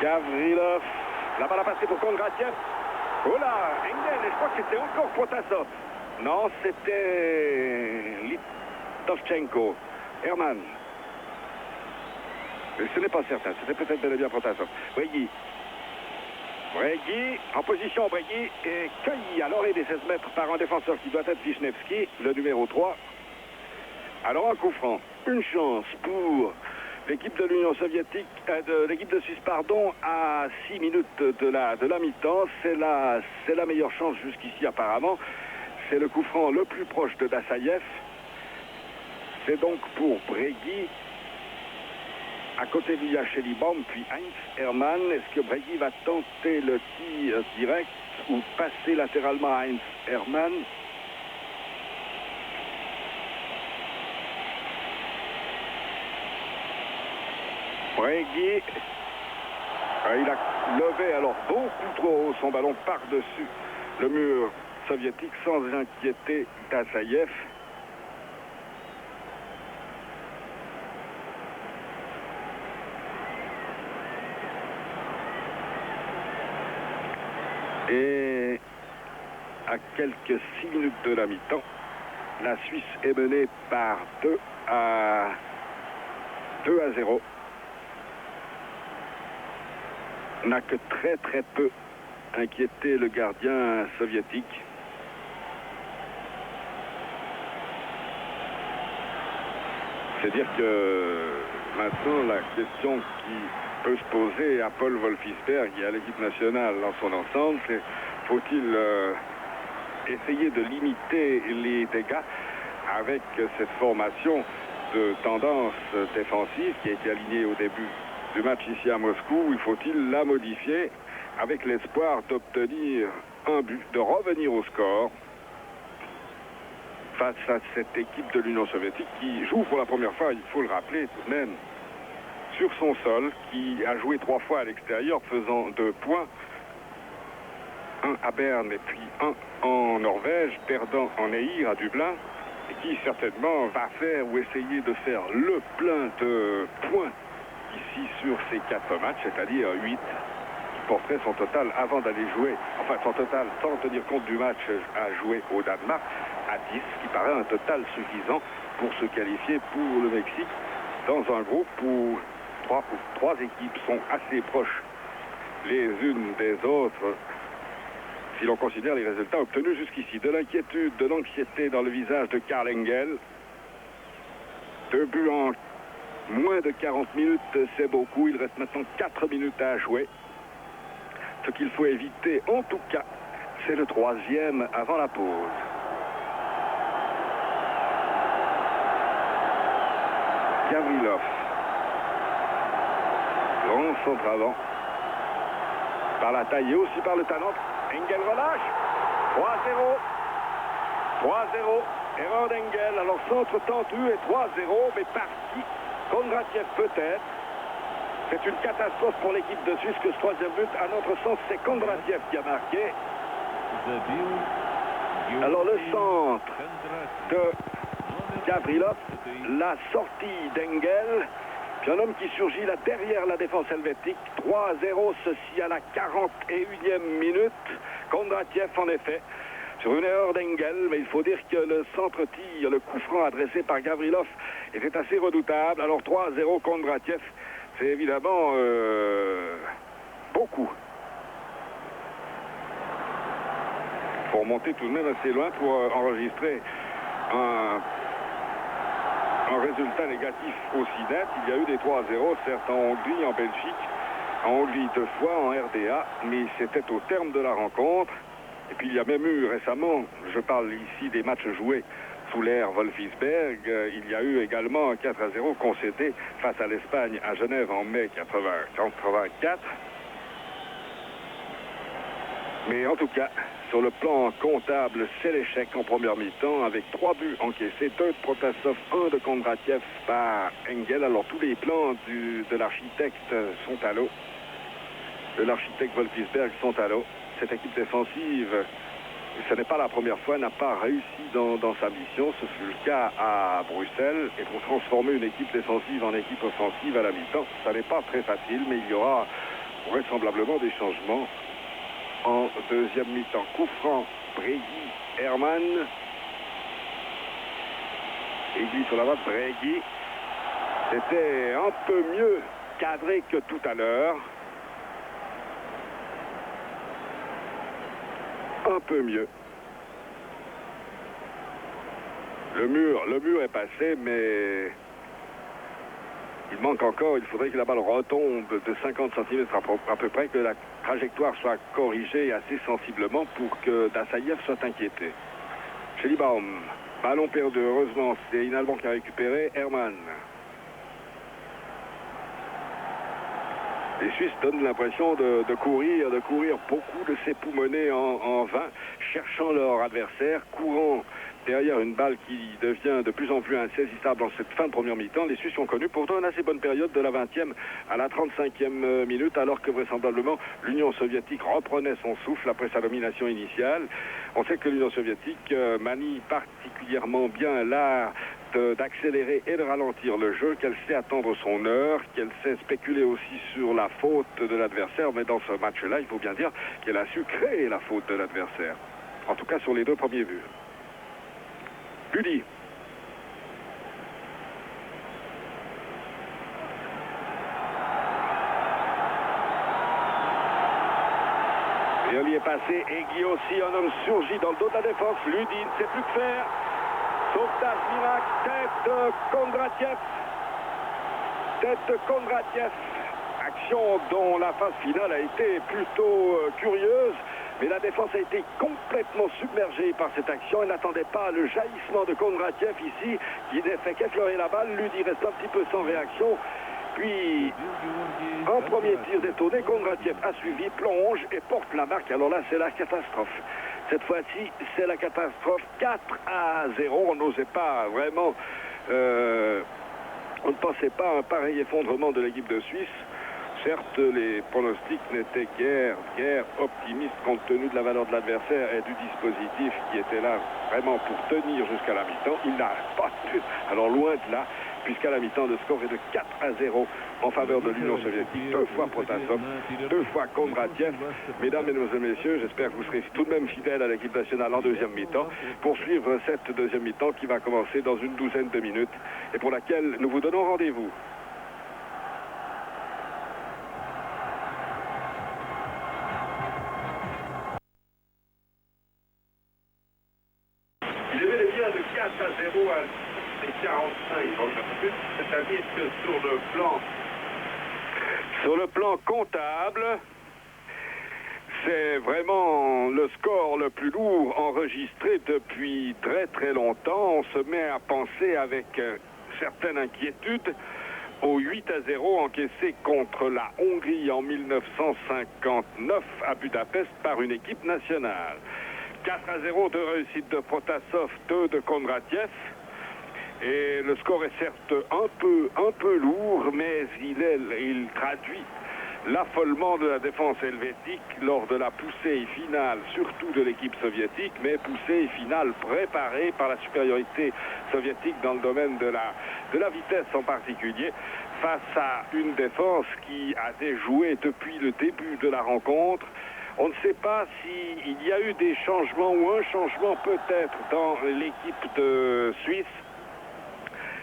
Gavrilov. La balle a passé pour Kondratiev. Oh là, Engel, et je crois que c'était encore Protasov. Non, c'était Litovchenko. Hermann. Mais ce n'est pas certain, c'était peut-être bel et bien Protasov. Bregui. Bregui, en position Bregui, est cueilli à l'orée des 16 mètres par un défenseur qui doit être Wisniewski, le numéro 3. Alors un coup franc, une chance pour l'équipe de l'Union soviétique, de l'équipe de Suisse, pardon, à 6 minutes de la mi-temps. C'est la meilleure chance jusqu'ici apparemment. C'est le coup franc le plus proche de Dassaïev. C'est donc pour Bregui. À côté de lui, il y a Schellibaum, puis Heinz Hermann. Est-ce que Bregui va tenter le tir direct ou passer latéralement à Heinz Hermann? Bregui, il a levé alors beaucoup trop haut son ballon par-dessus le mur soviétique sans inquiéter Dassaïev. Et à quelques 6 minutes de la mi-temps, la Suisse est menée par 2-0. n'a que très très peu inquiété le gardien soviétique. C'est dire que maintenant la question qui peut se poser à Paul Wolfisberg et à l'équipe nationale dans son ensemble, c'est faut-il essayer de limiter les dégâts avec cette formation de tendance défensive qui a été alignée au début du match ici à Moscou, il faut-il la modifier avec l'espoir d'obtenir un but, de revenir au score face à cette équipe de l'Union soviétique qui joue pour la première fois, il faut le rappeler tout de même, sur son sol, qui a joué 3 fois à l'extérieur, faisant 2 points, un à Berne et puis un en Norvège, perdant en Eyre à Dublin, et qui certainement va faire ou essayer de faire le plein de points ici sur ces 4 matchs, c'est-à-dire 8, qui porterait son total avant d'aller jouer, enfin son total sans tenir compte du match à jouer au Danemark, à 10, qui paraît un total suffisant pour se qualifier pour le Mexique dans un groupe où 3 équipes sont assez proches les unes des autres si l'on considère les résultats obtenus jusqu'ici. De l'inquiétude, de l'anxiété dans le visage de Karl Engel. 2 buts en moins de 40 minutes, c'est beaucoup. Il reste maintenant 4 minutes à jouer. Ce qu'il faut éviter, en tout cas, c'est le 3e avant la pause. Gavrilov. Long centre avant. Par la taille et aussi par le talent. Engel relâche. 3-0. 3-0. Erreur d'Engel. Alors centre tendu et 3-0. Mais par qui? Kondratiev peut-être. C'est une catastrophe pour l'équipe de Suisse que ce 3e but, à notre sens, c'est Kondratiev qui a marqué. Alors le centre de Gavrilov, la sortie d'Engel, puis un homme qui surgit là derrière la défense helvétique. 3-0, ceci à la 41e minute. Kondratiev en effet, sur une erreur d'Engel, mais il faut dire que le centre-tir, le coup franc adressé par Gavrilov était assez redoutable. Alors 3-0 Kondratiev, c'est évidemment beaucoup. Il faut remonter tout de même assez loin pour enregistrer un résultat négatif aussi net. Il y a eu des 3-0, certes en Hongrie, en Belgique, en Hongrie 2 fois, en RDA, mais c'était au terme de la rencontre. Et puis il y a même eu récemment, je parle ici des matchs joués sous l'ère Wolfisberg, il y a eu également un 4-0 concédé face à l'Espagne à Genève en mai 84. Mais en tout cas, sur le plan comptable, c'est l'échec en première mi-temps avec 3 buts encaissés, 2 de Protasov, 1 de Kondratiev par Engel. Alors tous les plans de l'architecte sont à l'eau. De l'architecte Wolfisberg sont à l'eau. Cette équipe défensive, ce n'est pas la première fois, n'a pas réussi dans sa mission. Ce fut le cas à Bruxelles. Et pour transformer une équipe défensive en équipe offensive à la mi-temps, ça n'est pas très facile, mais il y aura vraisemblablement des changements en deuxième mi-temps. Coup franc, Bregui, Hermann. Aiguille sur la voie, Bregui. C'était un peu mieux cadré que tout à l'heure. Un peu mieux. Le mur est passé, mais il manque encore, il faudrait que la balle retombe de 50 cm à peu près, que la trajectoire soit corrigée assez sensiblement pour que Dassaïev soit inquiété. Schellibaum, ballon perdu, heureusement, c'est Inalban qui a récupéré, Hermann. Les Suisses donnent l'impression de courir beaucoup, de s'époumoner en vain, cherchant leur adversaire, courant derrière une balle qui devient de plus en plus insaisissable dans cette fin de première mi-temps. Les Suisses ont connu pourtant une assez bonne période de la 20e à la 35e minute, alors que vraisemblablement l'Union soviétique reprenait son souffle après sa domination initiale. On sait que l'Union soviétique manie particulièrement bien l'art d'accélérer et de ralentir le jeu, qu'elle sait attendre son heure, qu'elle sait spéculer aussi sur la faute de l'adversaire, mais dans ce match-là, il faut bien dire qu'elle a su créer la faute de l'adversaire. En tout cas sur les 2 premiers buts. Udi. Et on y est passé. Et Guy aussi, un homme surgit dans le dos de la défense. Ludin, c'est plus que faire. Sauvetage miracle, tête de Kondratiev. Tête de Kondratiev. Action dont la phase finale a été plutôt curieuse. Mais la défense a été complètement submergée par cette action. Elle n'attendait pas le jaillissement de Kondratiev ici, qui n'a fait qu'effleurer la balle. Ludin reste un petit peu sans réaction. Puis, un premier tir détourné, Kondratiev a suivi, plonge et porte la marque. Alors là, c'est la catastrophe. Cette fois-ci, c'est la catastrophe. 4-0. On n'osait pas vraiment... on ne pensait pas à un pareil effondrement de l'équipe de Suisse. Certes, les pronostics n'étaient guère optimistes compte tenu de la valeur de l'adversaire et du dispositif qui était là vraiment pour tenir jusqu'à la mi-temps. Il n'a pas tenu. Alors loin de là, puisqu'à la mi-temps, le score est de 4-0 en faveur de l'Union soviétique. 2 fois Protasov, 2 fois Kondratiev. Mesdames, Mesdemoiselles, Messieurs, j'espère que vous serez tout de même fidèles à l'équipe nationale en deuxième mi-temps pour suivre cette deuxième mi-temps qui va commencer dans une douzaine de minutes et pour laquelle nous vous donnons rendez-vous. Il est bel et bien de 4-0 à 45, c'est-à-dire que sur le plan comptable, c'est vraiment le score le plus lourd enregistré depuis très longtemps. On se met à penser avec certaine inquiétude au 8-0 encaissé contre la Hongrie en 1959 à Budapest par une équipe nationale. 4-0 de réussite de Protasov, 2 de Kondratiev. Et le score est certes un peu lourd, mais il traduit l'affolement de la défense helvétique lors de la poussée finale, surtout de l'équipe soviétique, mais poussée finale préparée par la supériorité soviétique dans le domaine de la vitesse en particulier, face à une défense qui a déjoué depuis le début de la rencontre. On ne sait pas s'il y a eu des changements ou un changement peut-être dans l'équipe de Suisse.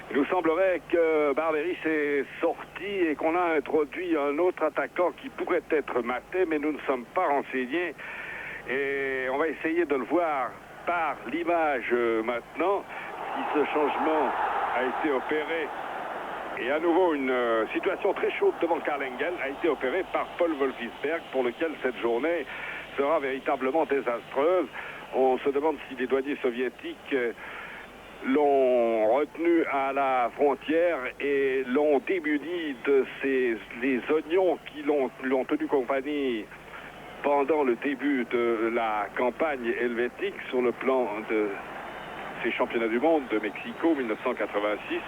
Il nous semblerait que Barberis est sorti et qu'on a introduit un autre attaquant qui pourrait être maté, mais nous ne sommes pas renseignés. Et on va essayer de le voir par l'image maintenant, si ce changement a été opéré. Et à nouveau, une situation très chaude devant Karl Engel a été opérée par Paul Wolfisberg, pour lequel cette journée sera véritablement désastreuse. On se demande si les douaniers soviétiques l'ont retenu à la frontière et l'ont démuni de les oignons qui l'ont tenu compagnie pendant le début de la campagne helvétique sur le plan de ces championnats du monde de Mexico 1986.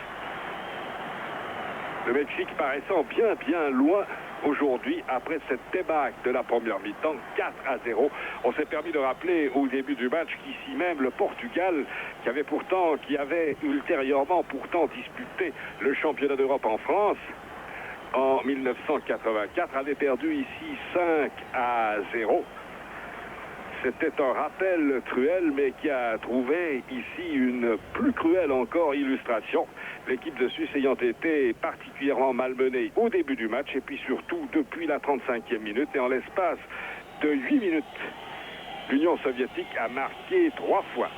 Le Mexique paraissant bien loin aujourd'hui après cette débâcle de la première mi-temps, 4-0. On s'est permis de rappeler au début du match qu'ici même le Portugal, qui avait ultérieurement pourtant disputé le championnat d'Europe en France en 1984, avait perdu ici 5-0. C'était un rappel cruel, mais qui a trouvé ici une plus cruelle encore illustration. L'équipe de Suisse ayant été particulièrement malmenée au début du match, et puis surtout depuis la 35e minute. Et en l'espace de 8 minutes, l'Union soviétique a marqué 3 fois.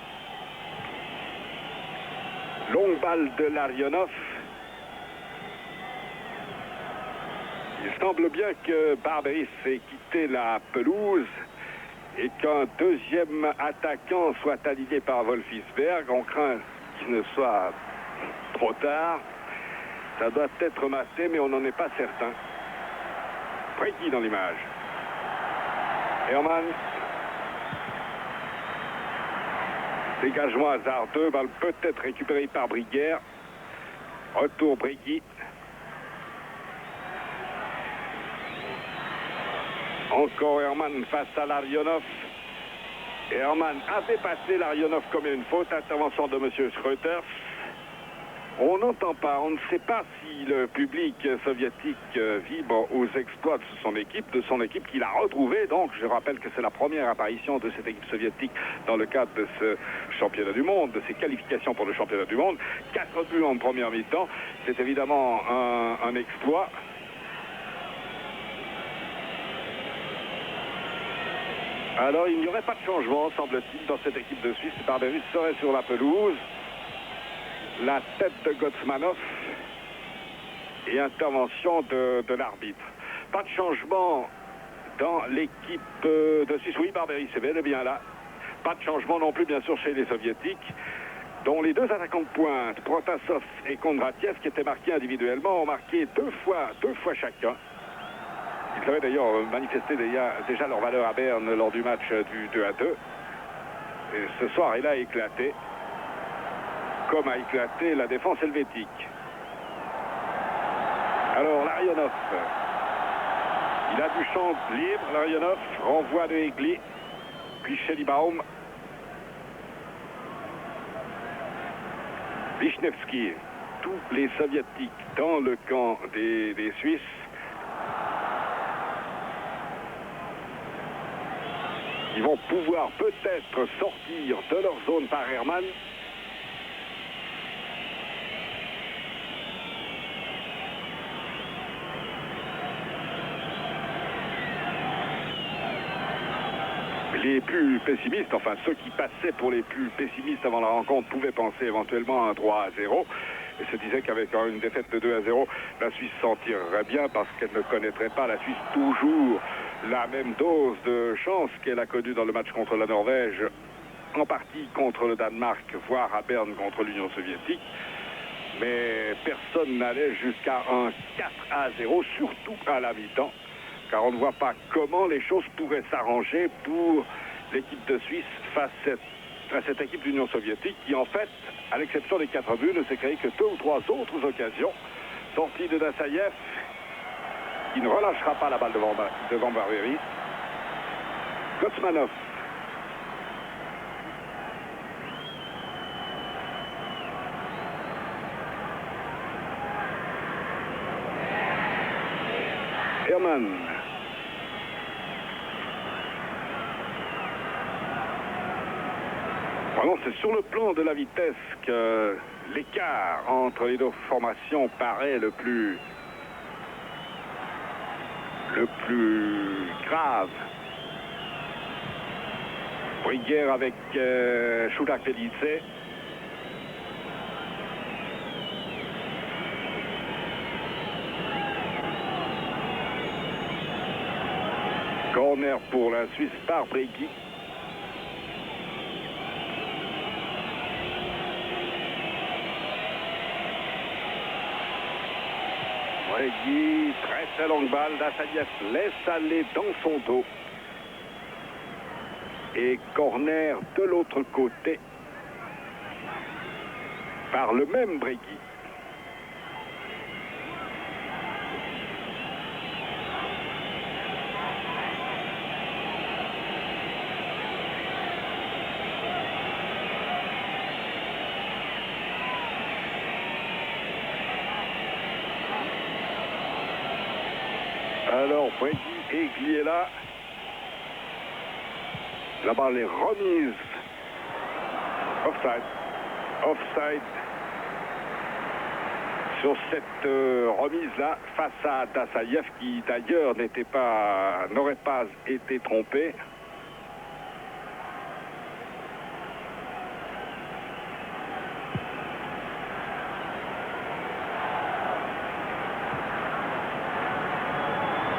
Longue balle de Larionov. Il semble bien que Barberis ait quitté la pelouse et qu'un deuxième attaquant soit aligné par Wolfisberg. On craint qu'il ne soit trop tard. Ça doit être maté, mais on n'en est pas certain. Brady dans l'image. Hermann. Dégagement hasardeux, balle peut-être récupérée par Briguère. Retour Brady. Encore Hermann face à Larionov. Hermann avait passé Larionov comme une faute. Intervention de M. Schröter. On n'entend pas, on ne sait pas si le public soviétique vibre aux exploits de son équipe qu'il a retrouvée. Donc, je rappelle que c'est la première apparition de cette équipe soviétique dans le cadre de ce championnat du monde, de ses qualifications pour le championnat du monde. 4 buts en première mi-temps, c'est évidemment un exploit. Alors, il n'y aurait pas de changement, semble-t-il, dans cette équipe de Suisse. Barberis serait sur la pelouse. La tête de Gotsmanov et intervention de l'arbitre. Pas de changement dans l'équipe de Suisse. Oui, Barberis est bel et bien là. Pas de changement non plus, bien sûr, chez les Soviétiques, dont les deux attaquants de pointe, Protasov et Kondratiev, qui étaient marqués individuellement, ont marqué deux fois chacun. Ils avaient d'ailleurs manifesté déjà leur valeur à Berne lors du match du 2-2. Et ce soir, il a éclaté, comme a éclaté la défense helvétique. Alors, Larionov, il a du champ libre. Larionov renvoie de Egli, puis Schellibaum. Wisniewski, tous les Soviétiques dans le camp des Suisses. Ils vont pouvoir peut-être sortir de leur zone par Hermann. Les plus pessimistes, enfin ceux qui passaient pour les plus pessimistes avant la rencontre, pouvaient penser éventuellement à un 3-0 et se disaient qu'avec une défaite de 2-0, la Suisse s'en tirerait bien parce qu'elle ne connaîtrait pas, la Suisse, toujours la même dose de chance qu'elle a connue dans le match contre la Norvège, en partie contre le Danemark, voire à Berne contre l'Union soviétique. Mais personne n'allait jusqu'à un 4-0, surtout à la mi-temps, car on ne voit pas comment les choses pourraient s'arranger pour l'équipe de Suisse face à cette équipe de l'Union soviétique qui, en fait, à l'exception des 4 buts, ne s'est créé que 2 ou 3 autres occasions. Sortie de Dassaïev, qui ne relâchera pas la balle devant Barberis. Gotsmanov. Hermann. Vraiment, c'est sur le plan de la vitesse que l'écart entre les deux formations paraît le plus grave. Briguière avec Choudak-Felice. Corner pour la Suisse par Brigui. Brigui, très longue balle. Dassaïev laisse aller dans son dos. Et corner de l'autre côté par le même Brigui. Alors, Brigui et Gliela. La balle est remise. Offside. Offside. Sur cette remise-là, face à Dassaïev, qui d'ailleurs n'aurait pas été trompé.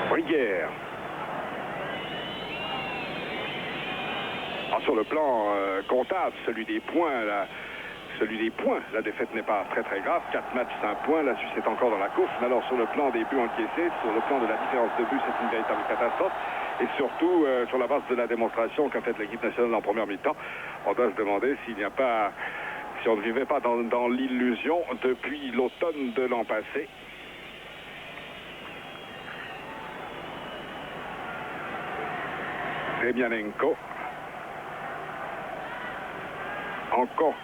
Briguière. Sur le plan comptable, celui des points, la défaite n'est pas très grave. 4 matchs, 5 points, la Suisse est encore dans la course. Mais alors sur le plan des buts encaissés, sur le plan de la différence de buts, c'est une véritable catastrophe. Et surtout, sur la base de la démonstration qu'a faite l'équipe nationale en première mi-temps, on doit se demander si on ne vivait pas dans l'illusion depuis l'automne de l'an passé. Demianenko. Encore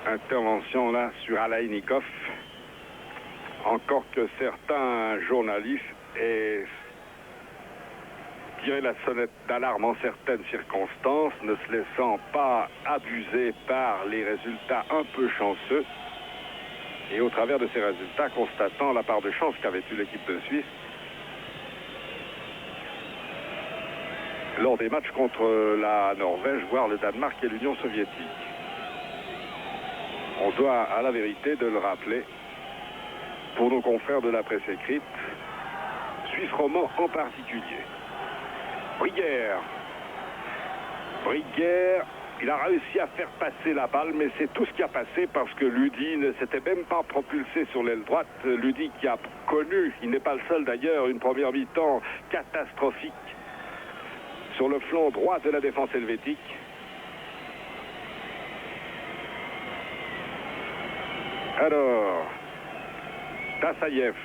intervention là sur Alaïnikov. Encore que certains journalistes aient tiré la sonnette d'alarme en certaines circonstances, ne se laissant pas abuser par les résultats un peu chanceux. Et au travers de ces résultats, constatant la part de chance qu'avait eu l'équipe de Suisse. lors des matchs contre la Norvège, voire le Danemark et l'Union soviétique. On doit à la vérité de le rappeler pour nos confrères de la presse écrite, suisse romand en particulier. Briguère, il a réussi à faire passer la balle, mais c'est tout ce qui a passé parce que Ludi ne s'était même pas propulsé sur l'aile droite. Ludi qui a connu, il n'est pas le seul d'ailleurs, une première mi-temps catastrophique sur le flanc droit de la défense helvétique. Alors, Tassaïev.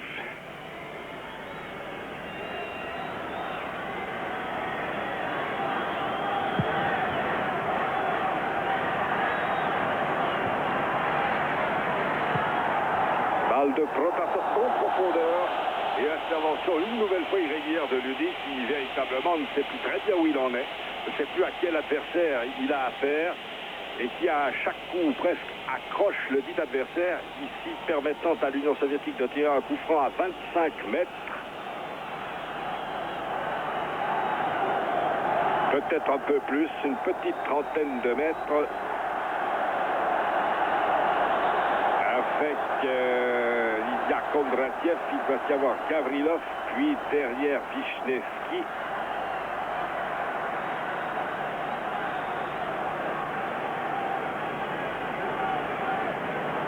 Balle de Protasov en profondeur et intervention une nouvelle fois irrégulière de Ludi qui véritablement ne sait plus très bien où il en est, ne sait plus à quel adversaire il a affaire et qui à chaque coup presque accroche le dit adversaire, ici permettant à l'Union soviétique de tirer un coup franc à 25 mètres. Peut-être un peu plus, une petite trentaine de mètres. Avec il y a Kondratiev, il doit y avoir Gavrilov, puis derrière Vishnevski.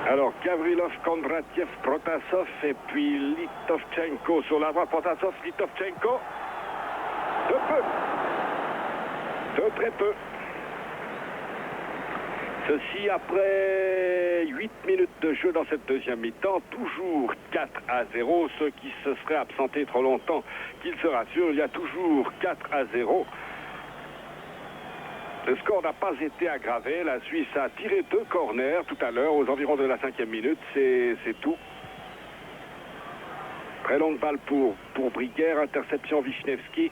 Alors Gavrilov, Kondratiev, Protasov et puis Litovchenko sur la droite. Protasov, Litovchenko. De peu. De très peu. Ceci après 8 minutes de jeu dans cette deuxième mi-temps, toujours 4-0. Ceux qui se seraient absentés trop longtemps, qu'ils se rassurent, il y a toujours 4-0. Le score n'a pas été aggravé. La Suisse a tiré 2 corners tout à l'heure, aux environs de la 5e minute. C'est tout. Très longue balle pour Briguère. Interception Vishnevski.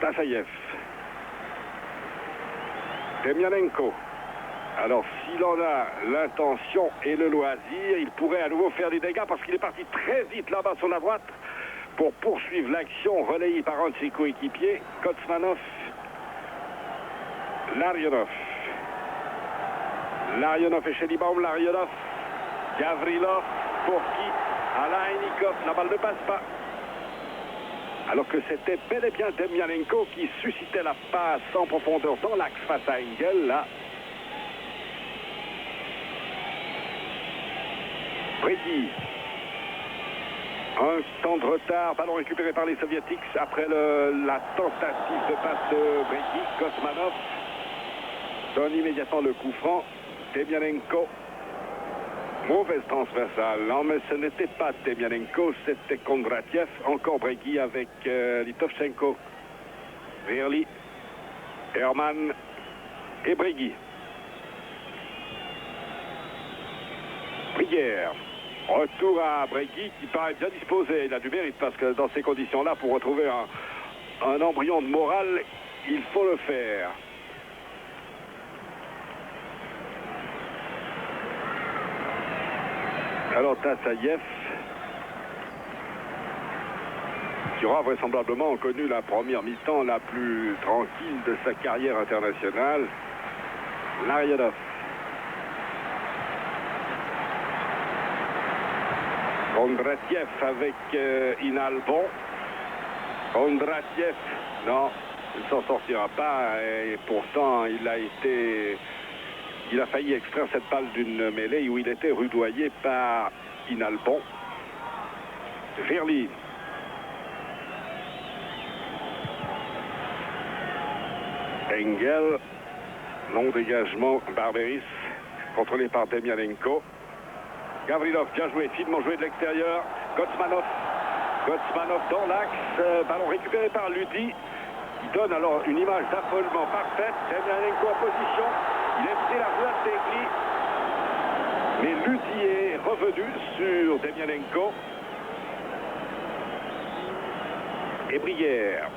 Tassaïev. Demyanenko. Alors, s'il en a l'intention et le loisir, il pourrait à nouveau faire des dégâts parce qu'il est parti très vite là-bas sur la droite pour poursuivre l'action relayée par un de ses coéquipiers, Kotsmanov. Larionov et Shelibaum, Larionov, Gavrilov, pour qui Alainikov, la balle ne passe pas. Alors que c'était bel et bien Demyanenko qui suscitait la passe en profondeur dans l'axe face à Engel, là. Brady. Un temps de retard, ballon récupéré par les Soviétiques après la tentative de passe de Brady. Kosmanov donne immédiatement le coup franc. Demyanenko. Mauvaise transversale. Non, mais ce n'était pas Demyanenko, c'était Kondratiev. Encore Brady avec Litovchenko. Verli. Herman et Brady. Briguère. Retour à Brady qui paraît bien disposé. Il a du mérite parce que dans ces conditions-là, pour retrouver un embryon de morale, il faut le faire. Alors Tassaïev, qui aura vraisemblablement connu la première mi-temps la plus tranquille de sa carrière internationale. Larionov. Kondratiev avec Inalbon. Kondratiev, non, il ne s'en sortira pas et pourtant il a failli extraire cette balle d'une mêlée où il était rudoyé par Inalbon. Verli. Engel. Long dégagement, Barberis, contrôlé par Demyanenko. Gavrilov, bien joué, finement joué de l'extérieur. Kotsmanov dans l'axe, ballon récupéré par Ludi. Il donne alors une image d'affolement parfaite. Demyanenko en position. Il est pris la roulade technique. Mais Ludi est revenu sur Demyanenko. Et Briguère.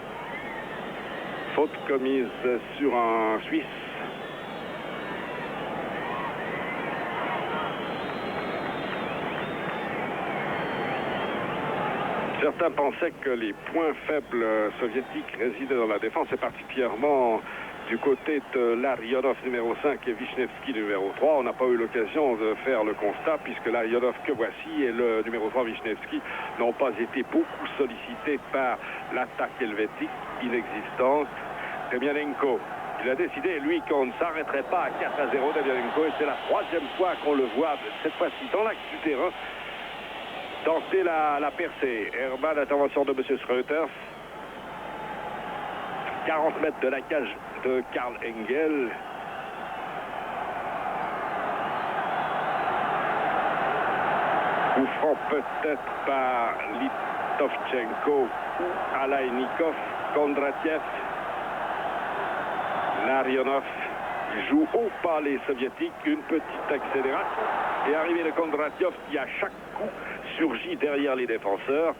Faute commise sur un Suisse. Certains pensaient que les points faibles soviétiques résidaient dans la défense, et particulièrement du côté de Larionov numéro 5 et Vishnevski numéro 3. On n'a pas eu l'occasion de faire le constat, puisque Larionov que voici et le numéro 3 Vishnevski n'ont pas été beaucoup sollicités par l'attaque helvétique inexistante. Demyanenko, il a décidé, lui, qu'on ne s'arrêterait pas à 4-0 Demyanenko, et c'est la troisième fois qu'on le voit, cette fois-ci dans l'axe du terrain, tenter la percée. Hermann, intervention de M. Schroeter. 40 mètres de la cage de Karl Engel. Coup franc peut-être par Litovchenko ou Alainikov. Kondratiev. Larionov joue au pas les soviétiques. Une petite accélération. Et arrivé de Kondratiev qui à chaque coup surgit derrière les défenseurs.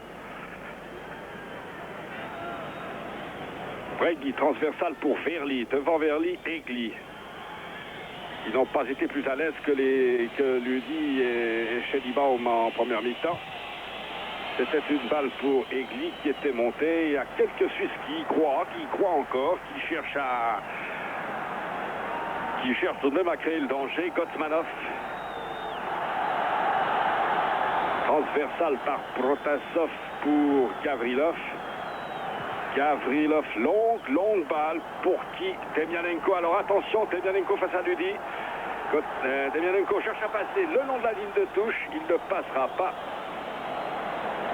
Breguy, transversal pour Verly, devant Verly, Egli. Ils n'ont pas été plus à l'aise que Ludi et Shedibaum en première mi-temps. C'était une balle pour Egli qui était montée. Il y a quelques Suisses qui y croient encore, qui cherchent tout de même à créer le danger. Gotsmanov. Transversal par Protasov pour Gavrilov. Gavrilov, longue balle pour qui? Demyanenko. Alors attention, Demyanenko face à Ludi. Demyanenko cherche à passer le long de la ligne de touche. Il ne passera pas.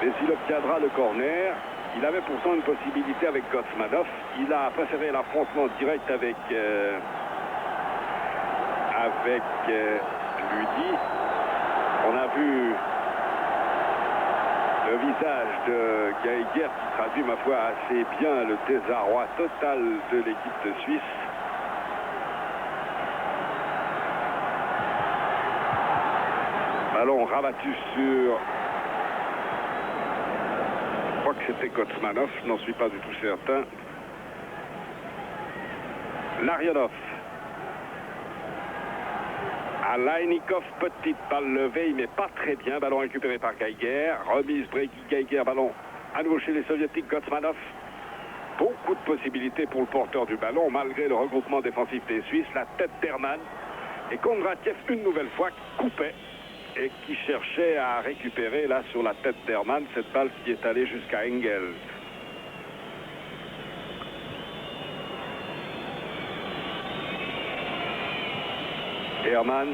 Mais il obtiendra le corner. Il avait pourtant une possibilité avec Gotsmanov. Il a préféré l'affrontement direct avec Ludi. On a vu le visage de Geiger qui traduit, ma foi, assez bien le désarroi total de l'équipe de Suisse. Ballon rabattu sur... Je crois que c'était Gotsmanov, je n'en suis pas du tout certain. Larionov. Alainikov, petite balle levée, il met pas très bien. Ballon récupéré par Geiger. Remise Breguy, Geiger, ballon à nouveau chez les Soviétiques. Gotsmanov. Beaucoup de possibilités pour le porteur du ballon, malgré le regroupement défensif des Suisses. La tête d'Hermann. Et Kondratiev, une nouvelle fois, qui coupait et qui cherchait à récupérer, là, sur la tête d'Hermann, cette balle qui est allée jusqu'à Engel. Hermann.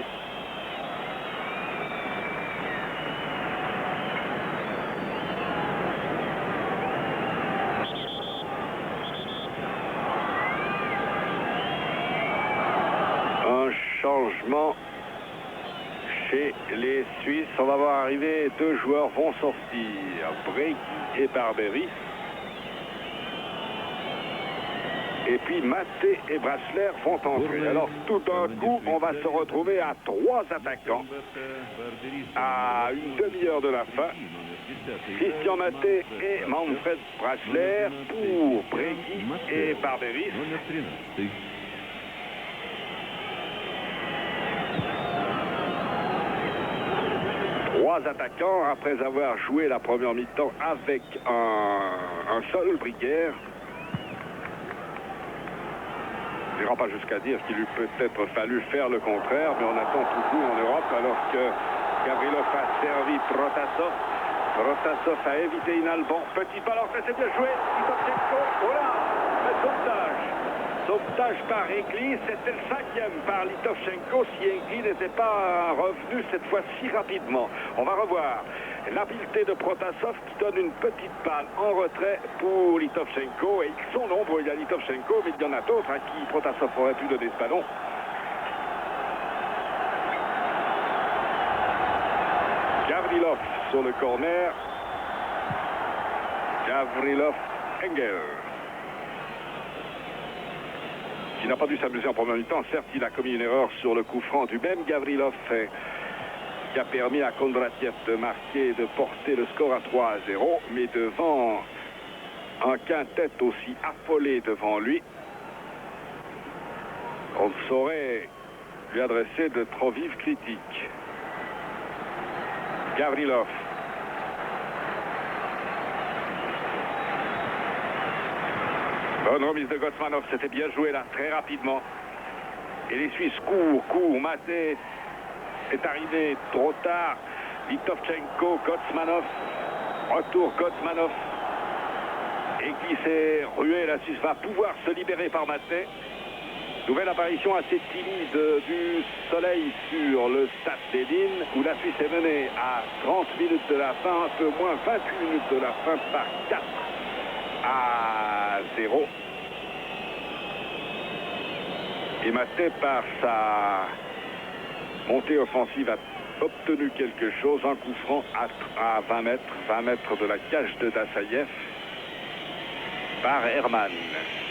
Un changement chez les Suisses. On va voir arriver, deux joueurs vont sortir. Breguy et Barberis. Et puis Maté et Brasler vont entrer. Alors tout d'un coup, on va se retrouver à 3 attaquants à une demi-heure de la fin. Christian Maté et Manfred Brasler pour Breguy et Barberis. Trois attaquants après avoir joué la première mi-temps avec un seul Brière. Je n'irai pas jusqu'à dire qu'il eût peut-être fallu faire le contraire, mais on attend toujours en Europe, alors que Gavrilov a servi Protasov. Protasov a évité Inalban. Petit ballon, c'est bien joué. Litovchenko, voilà, le sauvetage. Sauvetage par Egli, c'était le 5e par Litovchenko si Egli n'était pas revenu cette fois si rapidement. On va revoir l'habileté de Protasov qui donne une petite balle en retrait pour Litovchenko. Et ils sont nombreux, il y a Litovchenko, mais il y en a d'autres à qui Protasov aurait pu donner ce ballon. Gavrilov sur le corner. Gavrilov, Engel. Qui n'a pas dû s'amuser en première mi-temps. Certes, il a commis une erreur sur le coup franc du même Gavrilov qui a permis à Kondratiev de marquer et de porter le score à 3-0. Mais devant un quintet aussi affolé devant lui, on ne saurait lui adresser de trop vives critiques. Gavrilov. Bonne remise de Gotsmanov, c'était bien joué là, très rapidement. Et les Suisses courent. Maté est arrivé trop tard. Litovchenko, Gotsmanov. Retour Gotsmanov. Et qui s'est rué. La Suisse va pouvoir se libérer par Maté. Nouvelle apparition assez timide du soleil sur le stade Lénine, où la Suisse est menée à 30 minutes de la fin, un peu moins 28 minutes de la fin par 4-0. Et Maté, par sa montée offensive, a obtenu quelque chose, un coup franc à 20 mètres de la cage de Dassaïev par Herman.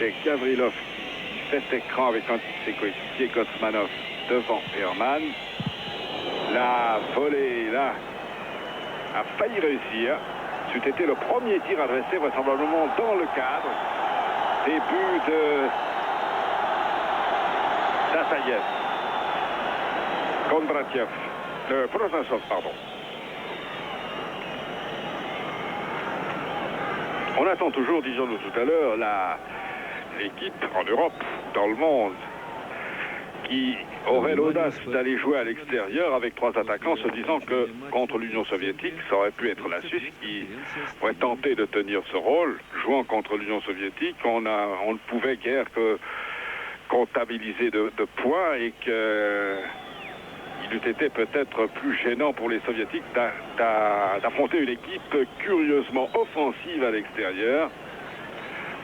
C'est Gavrilov qui fait écran avec un de ses coéquipiers, Gotsmanov, devant Herman. La volée, là, a failli réussir. C'eût été le premier tir adressé vraisemblablement dans le cadre des buts de Dassaïev. Kondratiev. Protasov, pardon. On attend toujours, disons-nous tout à l'heure, l'équipe en Europe, dans le monde, qui aurait l'audace d'aller jouer à l'extérieur avec 3 attaquants, se disant que contre l'Union soviétique, ça aurait pu être la Suisse qui aurait tenté de tenir ce rôle. Jouant contre l'Union soviétique, on ne pouvait guère que comptabiliser de points et qu'il eût été peut-être plus gênant pour les soviétiques d'affronter une équipe curieusement offensive à l'extérieur.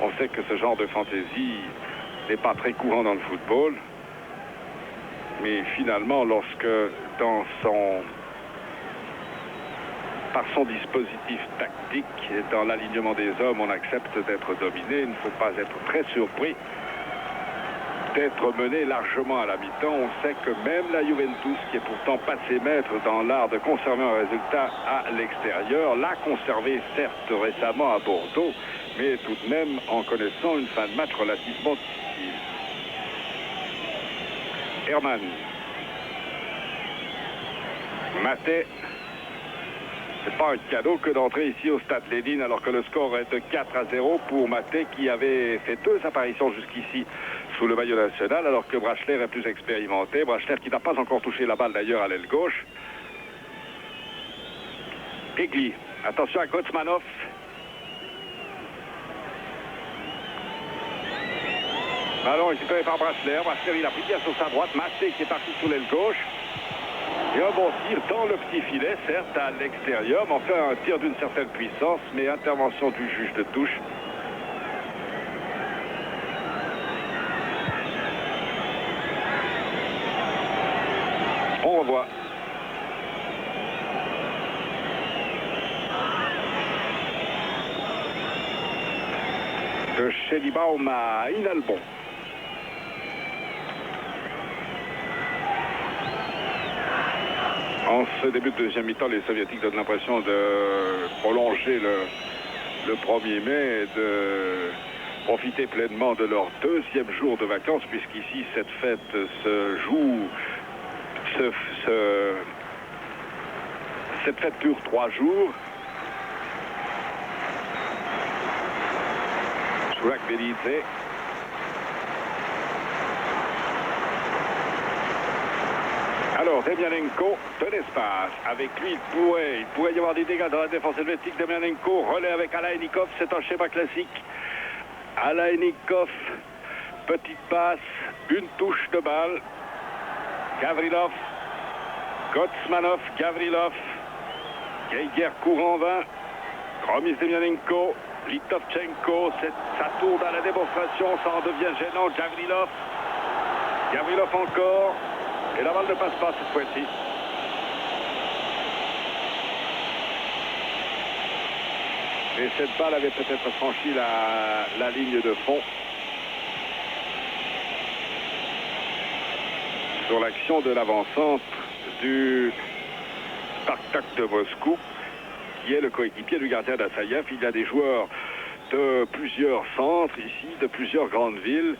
On sait que ce genre de fantaisie n'est pas très courant dans le football. Mais finalement, lorsque par son dispositif tactique et dans l'alignement des hommes, on accepte d'être dominé, il ne faut pas être très surpris d'être mené largement à la mi-temps. On sait que même la Juventus, qui est pourtant passée maître dans l'art de conserver un résultat à l'extérieur, l'a conservé certes récemment à Bordeaux, mais tout de même en connaissant une fin de match relativement difficile. Herman. Maté. C'est pas un cadeau que d'entrer ici au stade Lénine alors que le score est de 4-0 pour Maté qui avait fait 2 apparitions jusqu'ici sous le maillot national alors que Brachler est plus expérimenté. Brachler qui n'a pas encore touché la balle d'ailleurs à l'aile gauche. Egli. Attention à Gotsmanov. Ballon récupéré par Brachler. Brachler, il a pris bien sur sa droite. Maté qui est parti sous l'aile gauche. Et un bon tir dans le petit filet, certes à l'extérieur, mais enfin un tir d'une certaine puissance, mais intervention du juge de touche. On revoit. De Schellibaum à Inalbon. En ce début de deuxième mi-temps, les Soviétiques donnent l'impression de prolonger le 1er mai et de profiter pleinement de leur 2e jour de vacances, puisqu'ici, cette fête se joue... Cette fête dure 3 jours. Sourak Velidze. Alors, Demianenko de l'espace. Avec lui, il pourrait y avoir des dégâts dans la défense helvétique. Demianenko, relais avec Alaïnikov. C'est un schéma classique. Alaïnikov, petite passe, une touche de balle. Gavrilov, Gotsmanov, Gavrilov. Geiger court en vain. Remise Demianenko. Litovchenko, ça tourne à la démonstration. Ça en devient gênant. Gavrilov. Gavrilov encore. Et la balle ne passe pas cette fois-ci. Et cette balle avait peut-être franchi la ligne de fond. Sur l'action de l'avant-centre du Spartak de Moscou, qui est le coéquipier du gardien Dassaïev. Il y a des joueurs de plusieurs centres ici, de plusieurs grandes villes.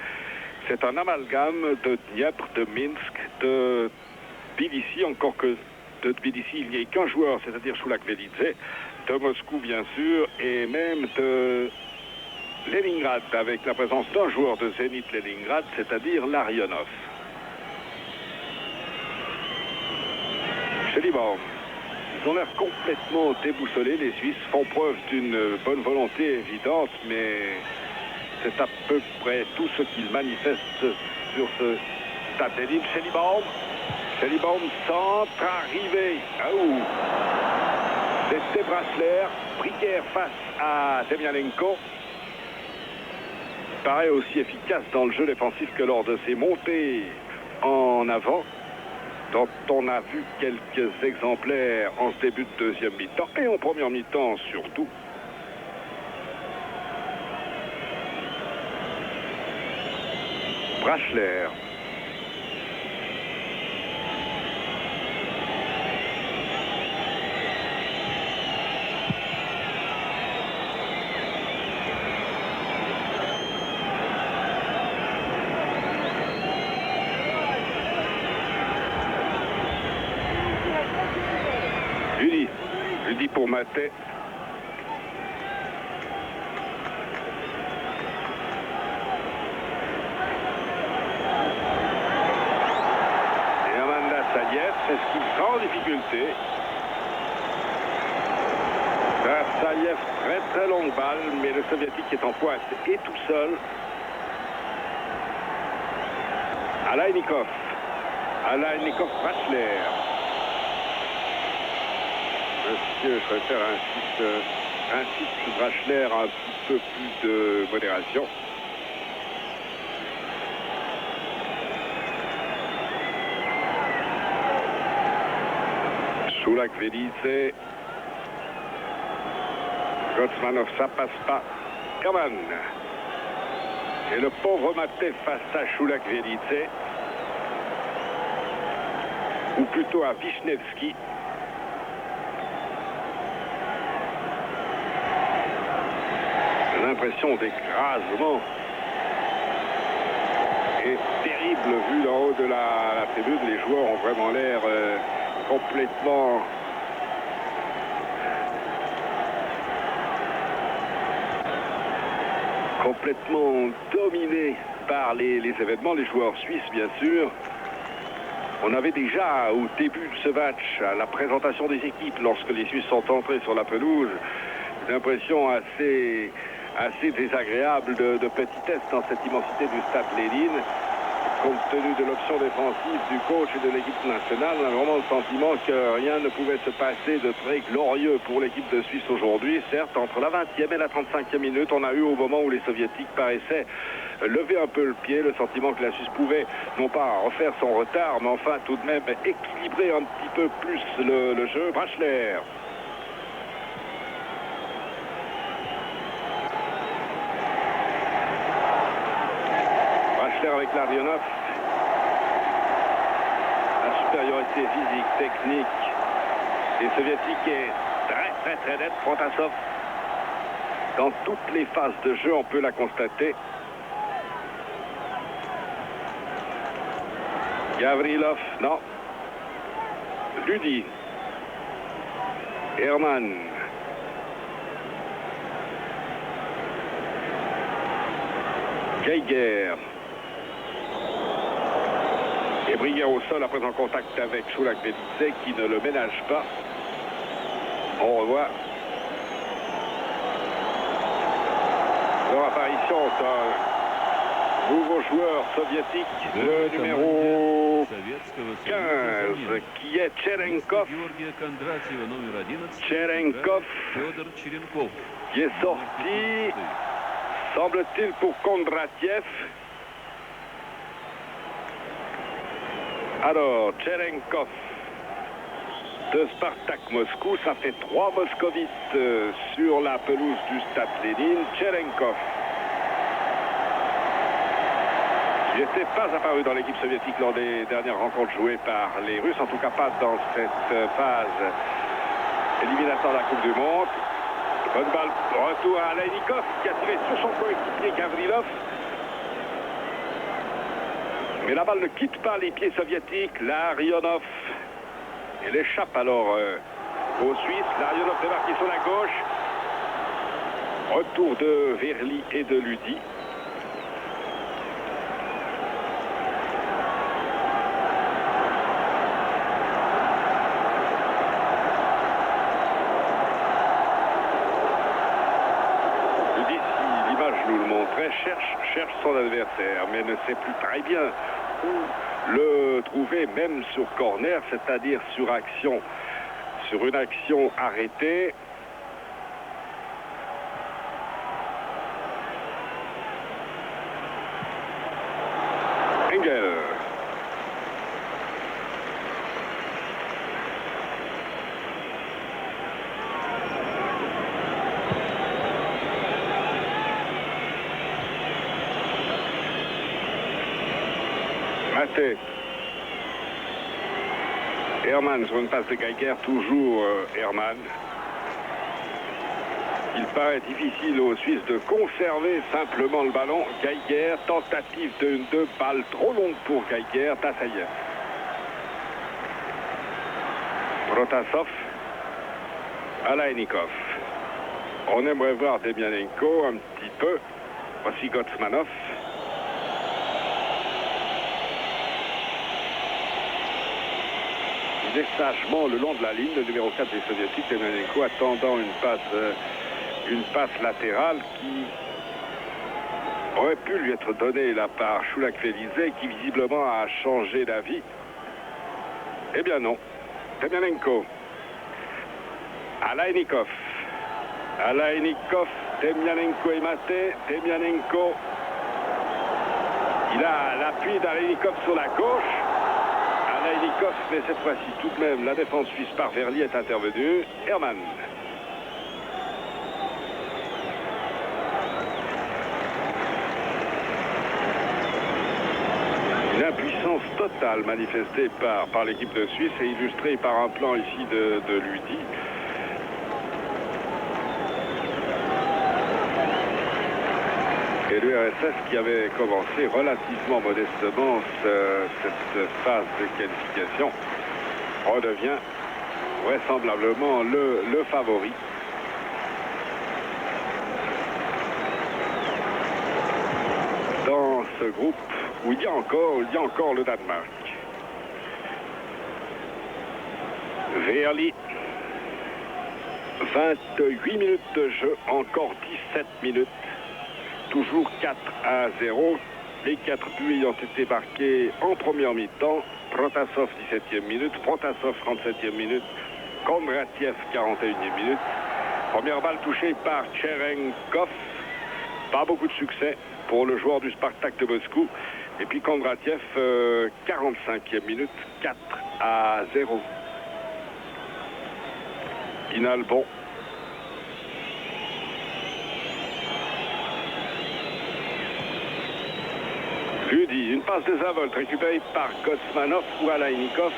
C'est un amalgame de Dniepr, de Minsk, de Tbilissi, encore que de Tbilissi, il n'y a qu'un joueur, c'est-à-dire Sourak Velidze, de Moscou bien sûr, et même de Leningrad avec la présence d'un joueur de Zénith Leningrad, c'est-à-dire Larionov. Schellibaum. Ils ont l'air complètement déboussolés. Les Suisses font preuve d'une bonne volonté évidente, mais c'est à peu près tout ce qu'ils manifestent sur ce stade Lénine. Schellibaum centre arrivé. C'était Brasler. Bricker face à Demianenko. Paraît aussi efficace dans le jeu défensif que lors de ses montées en avant, dont on a vu quelques exemplaires en ce début de deuxième mi-temps et en première mi-temps surtout. Brasler. Rudy pour Maté. Et Amanda Saïev s'esquive sans difficulté. Saïev, très longue balle, mais le soviétique est en pointe et tout seul. Alainikov. Brasler. Monsieur, je préfère insiste Brasler un petit peu plus de modération. Choulak-Velidze. Gotsmanov, ça passe pas. Kaman. Et le pauvre Maté face à Choulak-Velidze. Ou plutôt à Vishnevski. L'impression d'écrasement est terrible vu d'en haut de la tribune. Les joueurs ont vraiment l'air complètement dominés par les événements, les joueurs suisses bien sûr. On avait déjà au début de ce match, à la présentation des équipes, lorsque les Suisses sont entrés sur la pelouse, une impression assez désagréable de petitesse dans cette immensité du stade Lénine. Compte tenu de l'option défensive du coach et de l'équipe nationale, on a vraiment le sentiment que rien ne pouvait se passer de très glorieux pour l'équipe de Suisse aujourd'hui. Certes, entre la 20e et la 35e minute, on a eu au moment où les Soviétiques paraissaient lever un peu le pied, le sentiment que la Suisse pouvait, non pas refaire son retard, mais enfin tout de même équilibrer un petit peu plus le jeu. Brasler. Avec Larionov, la supériorité physique, technique des Soviétiques est très nette. Protasov, dans toutes les phases de jeu, on peut la constater. Gavrilov, non. Rudy. Herman. Geiger. Et Brier au sol après en contact avec Choulak-Velidze qui ne le ménage pas. On revoit leur apparition d'un nouveau joueur soviétique, le numéro 15, qui est Cherenkov. Cherenkov, qui est sorti, semble-t-il, pour Kondratiev. Alors, Cherenkov de Spartak Moscou, ça fait 3 moscovites sur la pelouse du stade Lénine. Cherenkov, qui n'était pas apparu dans l'équipe soviétique lors des dernières rencontres jouées par les Russes, en tout cas pas dans cette phase éliminatoire de la Coupe du Monde. Bonne balle, retour à Alainikov qui a tiré sur son coéquipier Gavrilov. Mais la balle ne quitte pas les pieds soviétiques. Larionov. Elle échappe alors aux Suisses. Larionov débarqué sur la gauche. Retour de Verly et de Ludi. Nous le montrait, cherche son adversaire, mais ne sait plus très bien où le trouver, même sur corner, c'est-à-dire sur une action arrêtée. Engel. Maté. Hermann sur une passe de Geiger, toujours Hermann. Il paraît difficile aux Suisses de conserver simplement le ballon. Geiger, tentative de 2 balles trop longue pour Geiger, Tassayev. Protasov, Alaïnikov. On aimerait voir Demianenko un petit peu. Voici Gotsmanov. Il est sagement le long de la ligne, le numéro 4 des Soviétiques, Demianenko, attendant une passe latérale qui aurait pu lui être donnée là par Choulak-Félizé, qui visiblement a changé d'avis. Eh bien non. Demianenko. Alaïnikov. Alaïnikov, Demianenko est maté. Demianenko. Il a l'appui d'Alaïnikov sur la gauche. Alaïnikov, mais cette fois-ci tout de même, la défense suisse par Verly est intervenue. Hermann. Une impuissance totale manifestée par l'équipe de Suisse et illustrée par un plan ici de Ludi. Et l'URSS qui avait commencé relativement modestement cette phase de qualification redevient vraisemblablement le favori. Dans ce groupe où il y a encore le Danemark. Verly. 28 minutes de jeu, encore 17 minutes. Toujours 4-0. Les 4 buts ayant été marqués en première mi-temps. Protasov, 17e minute. Protasov, 37e minute. Kondratiev, 41e minute. Première balle touchée par Cherenkov. Pas beaucoup de succès pour le joueur du Spartak de Moscou. Et puis Kondratiev, 45e minute. 4-0. Final bon. Ludi, une passe de Zavolt récupérée par Gotsmanov ou Alaïnikov.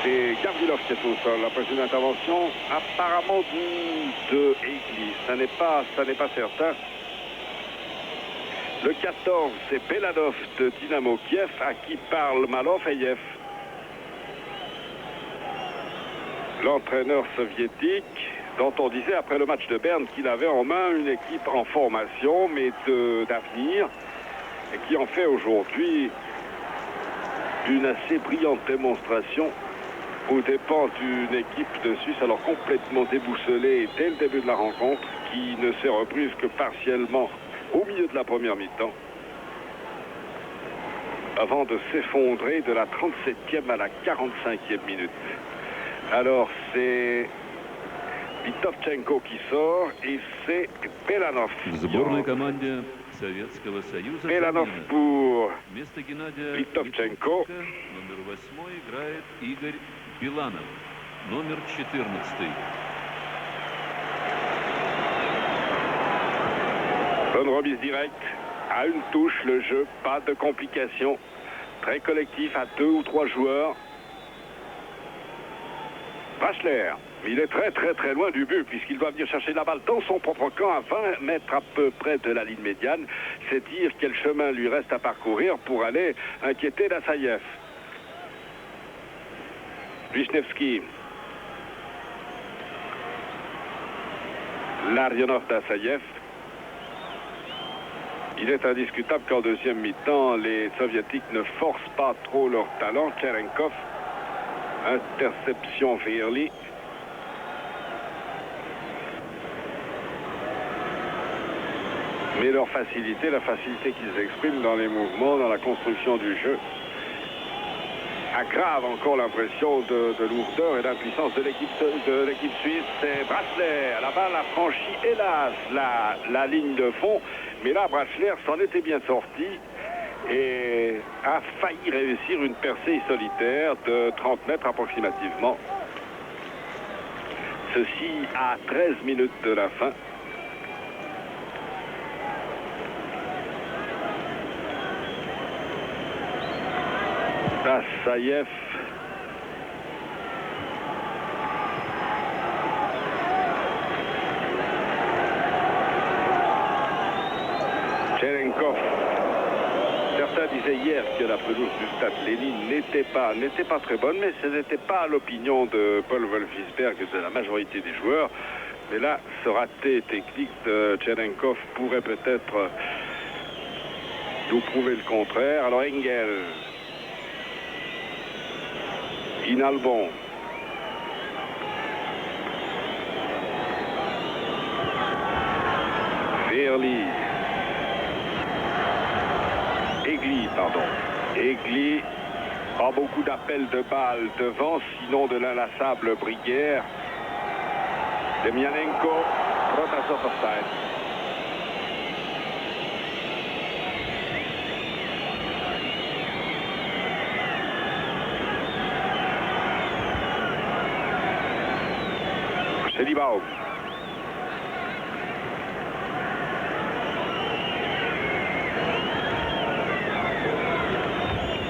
C'est Gavrilov qui est au sol. Après une intervention apparemment de Église. Ça n'est pas certain. Le 14, c'est Beladov de Dynamo Kiev à qui parle Malofeyev. L'entraîneur soviétique dont on disait après le match de Berne qu'il avait en main une équipe en formation mais d'avenir et qui en fait aujourd'hui une assez brillante démonstration aux dépens d'une équipe de Suisse alors complètement déboussolée dès le début de la rencontre qui ne s'est reprise que partiellement au milieu de la première mi-temps avant de s'effondrer de la 37e à la 45e minute. Alors c'est Vitovchenko qui sort et c'est Belanov. Belanov pour Vitovchenko. Номер 8 играет Игорь Биланов. Номер 14. Bonne remise directe. À une touche, le jeu, pas de complications. Très collectif à 2 ou 3 joueurs. Bachler, il est très loin du but puisqu'il doit venir chercher la balle dans son propre camp à 20 mètres à peu près de la ligne médiane. C'est dire quel chemin lui reste à parcourir pour aller inquiéter Dassayev. Wisniewski, Larionov d'Assayev. Il est indiscutable qu'en deuxième mi-temps, les Soviétiques ne forcent pas trop leur talent. Cherenkov, interception Veerli. Mais leur facilité, la facilité qu'ils expriment dans les mouvements, dans la construction du jeu, aggrave encore l'impression de lourdeur et d'impuissance de l'équipe suisse. C'est Brasler. La balle a franchi, hélas, la ligne de fond. Mais là, Brasler s'en était bien sorti et a failli réussir une percée solitaire de 30 mètres approximativement. Ceci à 13 minutes de la fin. Assayev. Cherenkov. Certains disaient hier que la pelouse du Stade Lénine n'était pas très bonne, mais ce n'était pas l'opinion de Paul Wolfisberg et de la majorité des joueurs. Mais là, ce raté technique de Cherenkov pourrait peut-être nous prouver le contraire. Alors Engel. Inalbon. Veerli. Egli, pardon. Egli. Pas beaucoup d'appels de balles devant, sinon de l'inlassable Briguière. Demianenko. Protasov offside. Chelibaume.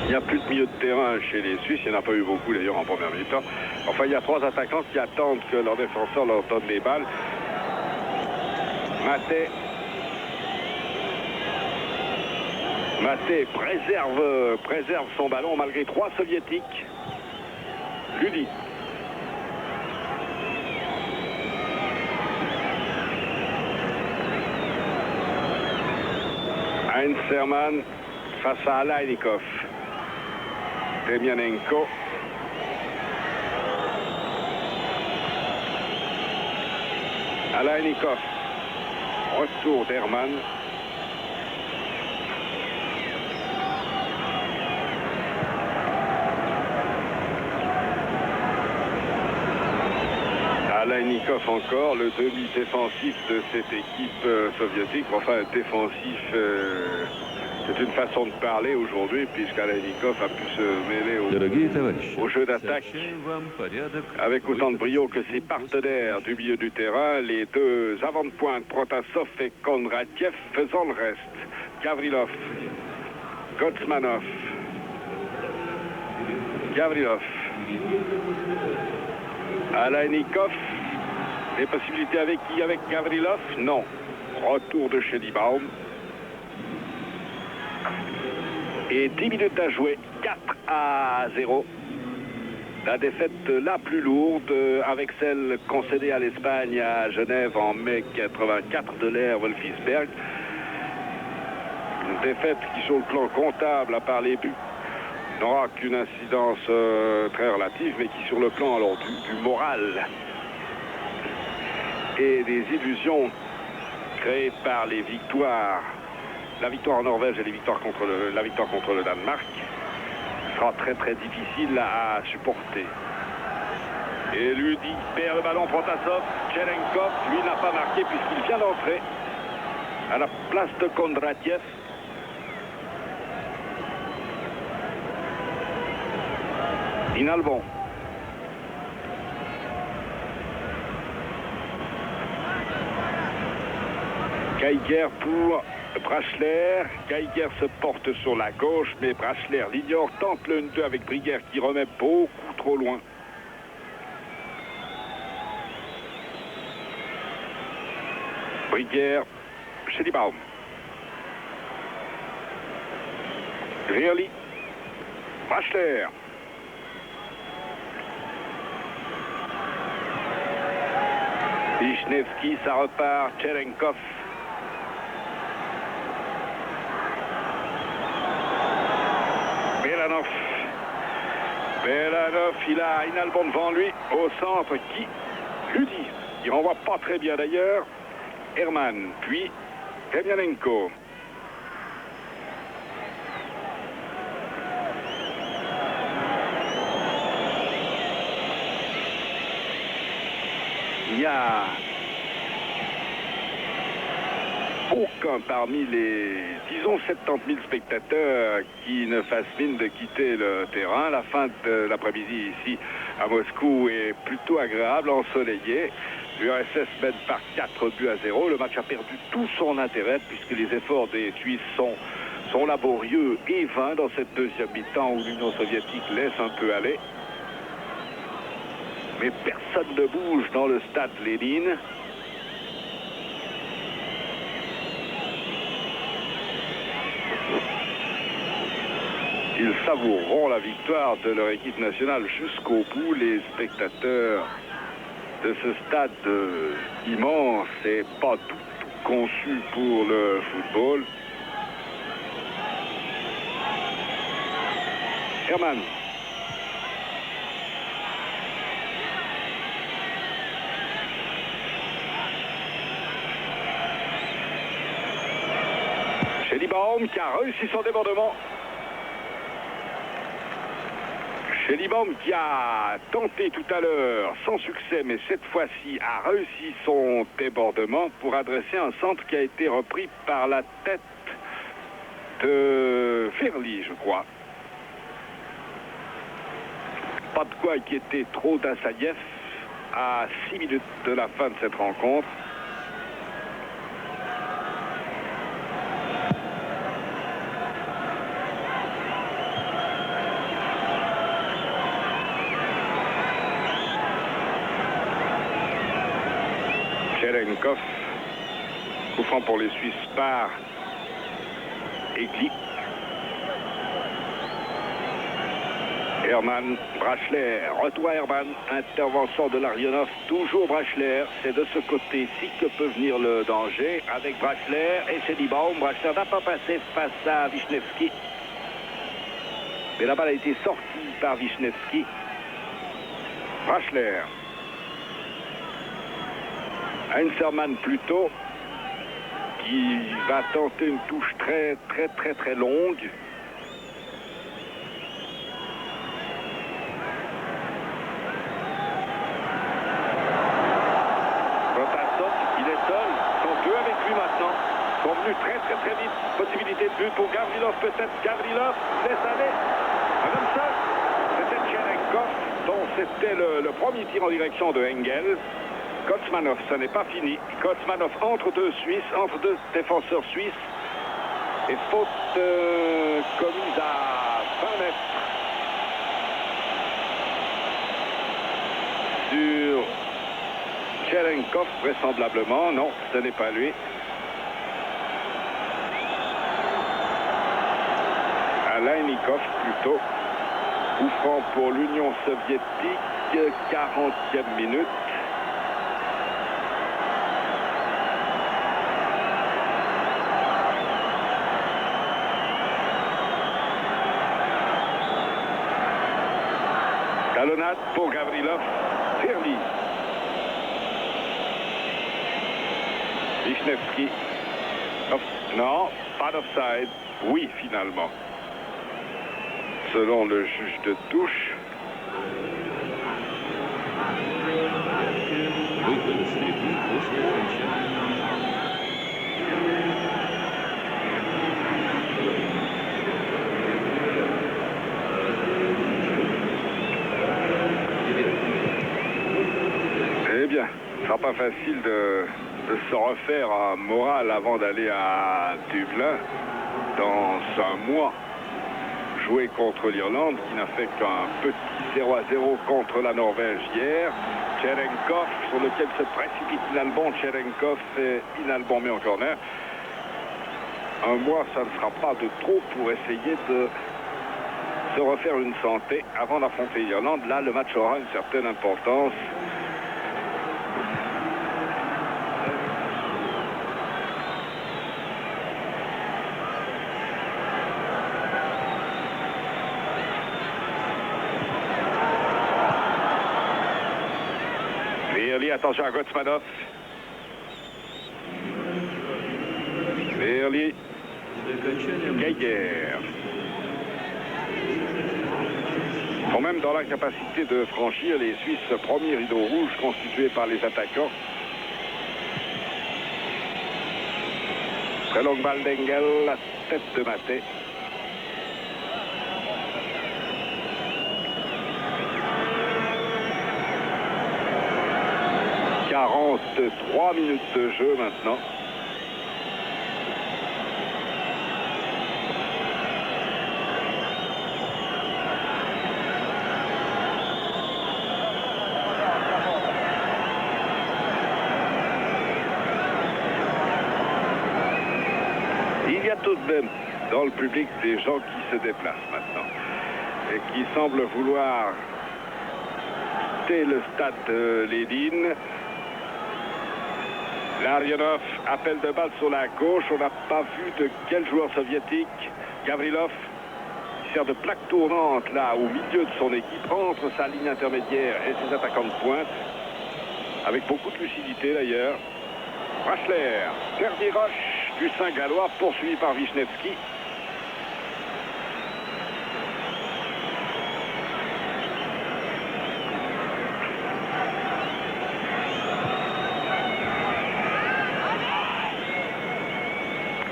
Il n'y a plus de milieu de terrain chez les Suisses, il n'y en a pas eu beaucoup d'ailleurs en première mi-temps. Enfin, il y a trois attaquants qui attendent que leur défenseur leur donne les balles. Maté préserve son ballon malgré trois soviétiques. Ludi. Heinz Hermann face à Alainikov. Demianenko. Alainikov. Retour d'Hermann. Alainikov encore, le demi-défensif de cette équipe soviétique. Enfin, défensif, c'est une façon de parler aujourd'hui, puisqu'Alainikov a pu se mêler au jeu d'attaque avec autant de brio que ses partenaires du milieu du terrain, les deux avant de pointe, Protasov et Kondratiev, faisant le reste. Gavrilov, Gotsmanov, Gavrilov, Alainikov. Les possibilités avec qui? Avec Gavrilov? Non. Retour de Chelibaume. Et 10 minutes à jouer. 4-0. La défaite la plus lourde avec celle concédée à l'Espagne à Genève en mai 84 de l'ère Wolfisberg. Une défaite qui, sur le plan comptable, à part les buts, n'aura qu'une incidence très relative, mais qui, sur le plan alors du moral et des illusions créées par les victoires, la victoire en Norvège et la victoire contre le Danemark, sera très très difficile à supporter. Et Ludi perd le ballon, Protasov, Cherenkov, lui n'a pas marqué puisqu'il vient d'entrer à la place de Kondratiev. Inalbon. Geiger pour Brasler. Geiger se porte sur la gauche, mais Brasler l'ignore, tente le 1-2 avec Briguière qui remet beaucoup trop loin. Briguière, Chelibaume. Veerli. Brasler. Wisniewski, ça repart. Cherenkov. Belanov. Belanov, il a Inalbon devant lui. Au centre, qui lui dit. Il renvoie pas très bien d'ailleurs. Herman, puis Kemianenko. Il n'y a aucun parmi les, disons, 70 000 spectateurs qui ne fassent mine de quitter le terrain. La fin de l'après-midi ici à Moscou est plutôt agréable, ensoleillée. L'URSS mène par 4-0. Le match a perdu tout son intérêt puisque les efforts des Suisses sont laborieux et vains dans cette deuxième mi-temps où l'Union soviétique laisse un peu aller. Mais personne ne bouge dans le stade Lénine. Ils savoureront la victoire de leur équipe nationale jusqu'au bout. Les spectateurs de ce stade immense et pas tout conçu pour le football. Herman. Schellibaum qui a réussi son débordement. Schellibaum qui a tenté tout à l'heure, sans succès, mais cette fois-ci a réussi son débordement pour adresser un centre qui a été repris par la tête de Ferli, je crois. Pas de quoi inquiéter trop d'Assaïev à 6 minutes de la fin de cette rencontre. Cherenkov, coup franc pour les Suisses par Egli. Herman, Brachler, retour à Herman, intervention de Larionov, toujours Brachler, c'est de ce côté-ci que peut venir le danger, avec Brachler et Schellibaum. Brachler n'a pas passé face à Wisniewski, mais la balle a été sortie par Wisniewski. Brachler. Heinzermann plutôt, qui va tenter une touche très longue. Protasov, il est seul, sont deux avec lui maintenant. Ils sont venus très vite. Possibilité de but pour Gavrilov peut-être. Gavrilov laisse aller. Un homme seul. C'était Cherenkov, dont c'était le premier tir en direction de Engel. Kotsmanov, ça n'est pas fini. Kotsmanov entre deux Suisses, entre deux défenseurs suisses. Et faute commise à 20 mètres sur Cherenkov, vraisemblablement. Non, ce n'est pas lui. Alainikov plutôt. Coup franc pour l'Union soviétique, 40e minute. Talonnade pour Gavrilov. Ferli. Wisniewski. Non, pas d'offside. Oui, finalement. Selon le juge de touche. Eh bien, ce ne sera pas facile de se refaire un moral avant d'aller à Dublin dans un mois. Jouer contre l'Irlande qui n'a fait qu'un petit 0-0 contre la Norvège hier. Cherenkov sur lequel se précipite Inalbon. Cherenkov et Inalbon met en corner. Un mois, ça ne sera pas de trop pour essayer de se refaire une santé avant d'affronter l'Irlande. Là, le match aura une certaine importance. Verli, attention à Gotsmanov. Verli. Geiger. Sont même dans la capacité de franchir les Suisses, premier rideau rouge constitué par les attaquants. Très longue balle d'Engel, la tête de Maté. « 43 minutes de jeu maintenant. Il y a tout de même dans le public des gens qui se déplacent maintenant et qui semblent vouloir quitter le stade de Lénine. Larionov, appel de balle sur la gauche. On n'a pas vu de quel joueur soviétique. Gavrilov, qui sert de plaque tournante là au milieu de son équipe, entre sa ligne intermédiaire et ses attaquants de pointe. Avec beaucoup de lucidité d'ailleurs. Rachler, dernier rush du Saint-Gallois, poursuivi par Wisniewski.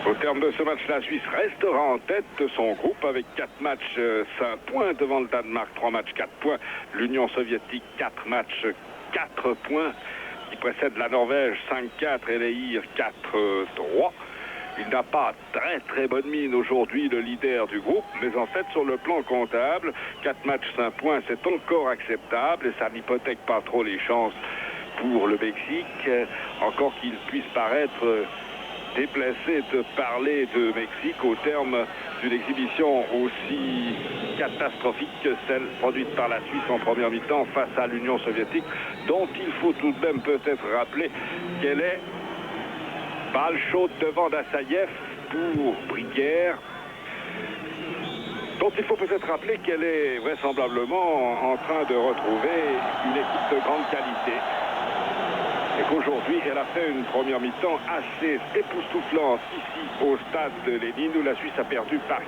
Au terme de ce match, la Suisse restera en tête de son groupe avec 4 matchs, 5 points devant le Danemark, 3 matchs, 4 points. L'Union soviétique, 4 matchs, 4 points, qui précède la Norvège, 5-4 et les IR, 4-3. Il n'a pas très bonne mine aujourd'hui, le leader du groupe, mais en fait, sur le plan comptable, 4 matchs, 5 points, c'est encore acceptable et ça n'hypothèque pas trop les chances pour le Mexique, encore qu'il puisse paraître déplacé de parler de Mexique au terme d'une exhibition aussi catastrophique que celle produite par la Suisse en première mi-temps face à l'Union soviétique, dont il faut tout de même peut-être rappeler qu'elle est balle chaude devant Dassaïev pour Briquière, dont il faut peut-être rappeler qu'elle est vraisemblablement en train de retrouver une équipe de grande qualité. Et qu'aujourd'hui, elle a fait une première mi-temps assez époustouflante ici au stade de Lénine, où la Suisse a perdu par